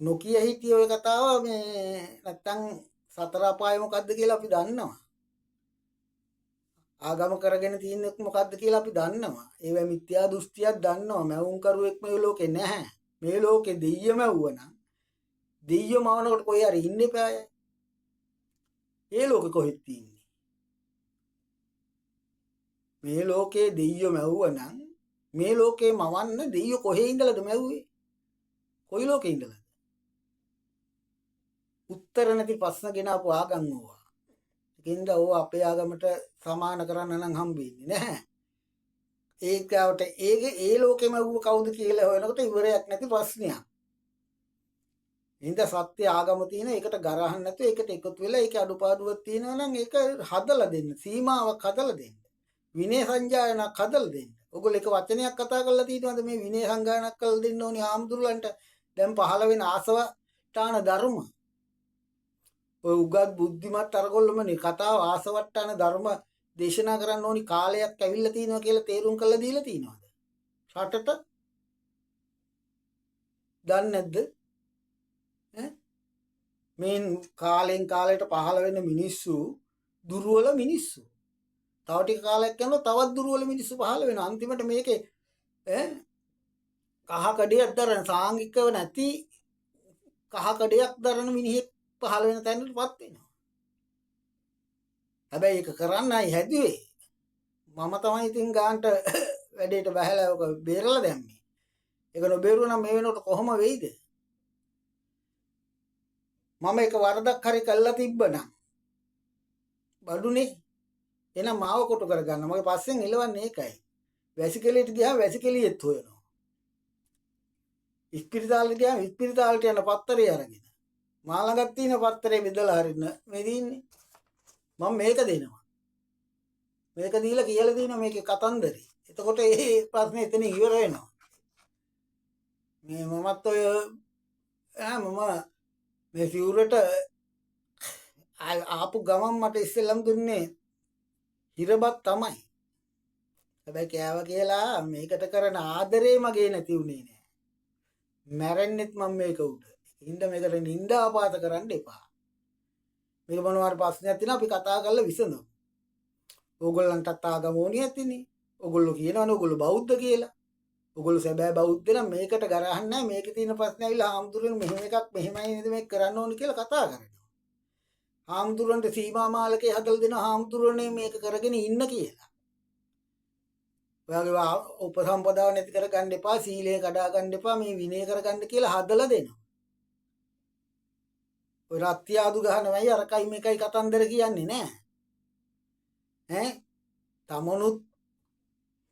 නොකිය හිටිය ඔය කතාව මේ නැත්තම් සතර අපාය මොකද්ද කියලා අපි දන්නවා. ආගම කරගෙන තියෙන්නේ මොකද්ද කියලා අපි දන්නවා. ඒවැ මිත්‍යා දෘෂ්ටියක් දන්නවා. මැවුම් කරුවෙක් මේ ලෝකේ නැහැ. මේ ලෝකේ දෙයියම වුණා. දෙයියම වවනකොට කොහේ හරි ඉන්න එපාය. ඒ ලෝකෙ කොහෙද තියෙන්නේ? මේ ලෝකේ දෙයියම වුණා. මේ ලෝකේ මවන්න දෙයියෝ කොහේ ඉඳලාද මැව්වේ? කොයි ලෝකේ ඉඳලාද? උත්තර නැති ප්‍රශ්න ගෙනාපු ආගම් ඕවා. ඒකින්ද ඕවා අපේ ආගමට සමාන කරන්න නම් හම්බෙන්නේ නැහැ. ඒකට ඒ ලෝකෙම වූ කවුද කියලා හොයනකොට ඉවරයක් නැති ප්‍රශ්නයක්. ඉතින් සත්‍ය ආගම තියෙන එකට ගරහන්න නැතුව ඒකට එකතු වෙලා ඒකේ අඩුපාඩුවක් තියෙනවා නම් ඒක හදලා දෙන්න. සීමාවක් හදලා දෙන්න. විනය සංජානනක් හදලා දෙන්න. ඔයගොල්ලෝ එක වචනයක් කතා කරලා තියෙනවද මේ විනය සංගායනක් කරලා දෙන්න ඕනි ආම්දුරලන්ට දැන් පහළ වෙන ආසවට්ටාන ධර්ම. ඔය උගත් බුද්ධිමත් අරගොල්ලෝමනේ කතාව ආසවට්ටාන ධර්ම දේශනා කරන්න ඕනි කාලයක් ඇවිල්ලා තියෙනවා කියලා තේරුම් කරලා දීලා තියෙනවද? රටට දන්නේ නැද්ද? මේ කාලෙන් කාලයට පහළ වෙන මිනිස්සු දුර්වල මිනිස්සු. තව ටික කාලයක් යනකොට තවත් දුර්වල මිනිස්සු පහළ වෙනවා. අන්තිමට මේකේ කහ කඩියක් දරන සාංගිකව නැති කහ කඩියක් දරන මිනිහෙක් පහළ වෙන තැනටපත් වෙනවා. හැබැයි ඒක කරන්නයි හැදුවේ. මම තමයි ඉතින් ගාන්ට වැඩේට බහැලා ඔක බේරලා දැම්මේ. ඒක නොබේරුවා නම් මේ වෙනකොට කොහොම වෙයිද? මම එක වරදක් හරි කළා තිබ්බනම් බඩුනේ එහෙනම් මාව කොටු කරගන්න. මගේ පස්සෙන් එලවන්නේ ඒකයි. වැසිකලියට ගියාම වැසිකලියෙත් හොයනවා. ඉස්පිරිතාලෙට ගියාම ඉස්පිරිතාලට යන පත්තරේ අරගෙන. මා ළඟත් තියෙන පත්තරේ බෙදලා හරින්න මේ දින්නේ. මම මේක දෙනවා. මේක දීලා කියලා දෙනවා මේකේ කතන්දරේ. එතකොට ඒ ප්‍රශ්නේ එතන ඉවර වෙනවා. මේ මමත් ඔය මම මේ සිවුරට ආපු ගමන් මට ඉස්සෙල්ලම දුන්නේ හිරබත් තමයි. හැබැයි කෑව කියලා මේකට කරන ආදරේ මගේ නැති උනේ නෑ. මැරෙන්නෙත් මම මේක උඩ. ඉන්න මේකට නින්දාපාත කරන්න එපා. මේක මොනවාර ප්‍රශ්නයක් තියෙනවා අපි කතා කරලා විසඳමු. ඕගොල්ලන්ටත් ආගම ඕනියක් තියෙන්නේ. ඕගොල්ලෝ කියනවනේ ඕගොල්ලෝ බෞද්ධ කියලා. ඕගොල්ලෝ සැබෑ බෞද්ධ නම් මේකට ගරහන්නේ නැහැ. මේකේ තියෙන ප්‍රශ්නේ ඇවිල්ලා හාමුදුරනේ මෙහෙම එකක් මෙහෙමයි නේද මේක කරන්න ඕනේ කියලා කතා කරනවා. හාමුදුරන්ට සීමා මාලකේ හදලා දෙනවා හාමුදුරනේ මේක කරගෙන ඉන්න කියලා. ඔයාගේ උපසම්පදාව නැති කරගන්න එපා, සීලය කඩා ගන්න එපා, මේ විනය කරගන්න කියලා හදලා දෙනවා. ඔය රත්ත්‍යාදු ගහනවයි අරකයි මේකයි කතන්දර කියන්නේ නෑ. තමනුත්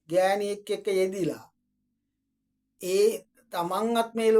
ගෑණියෙක් එක්ක යෙදිලා ඒ තමන්වත් මේ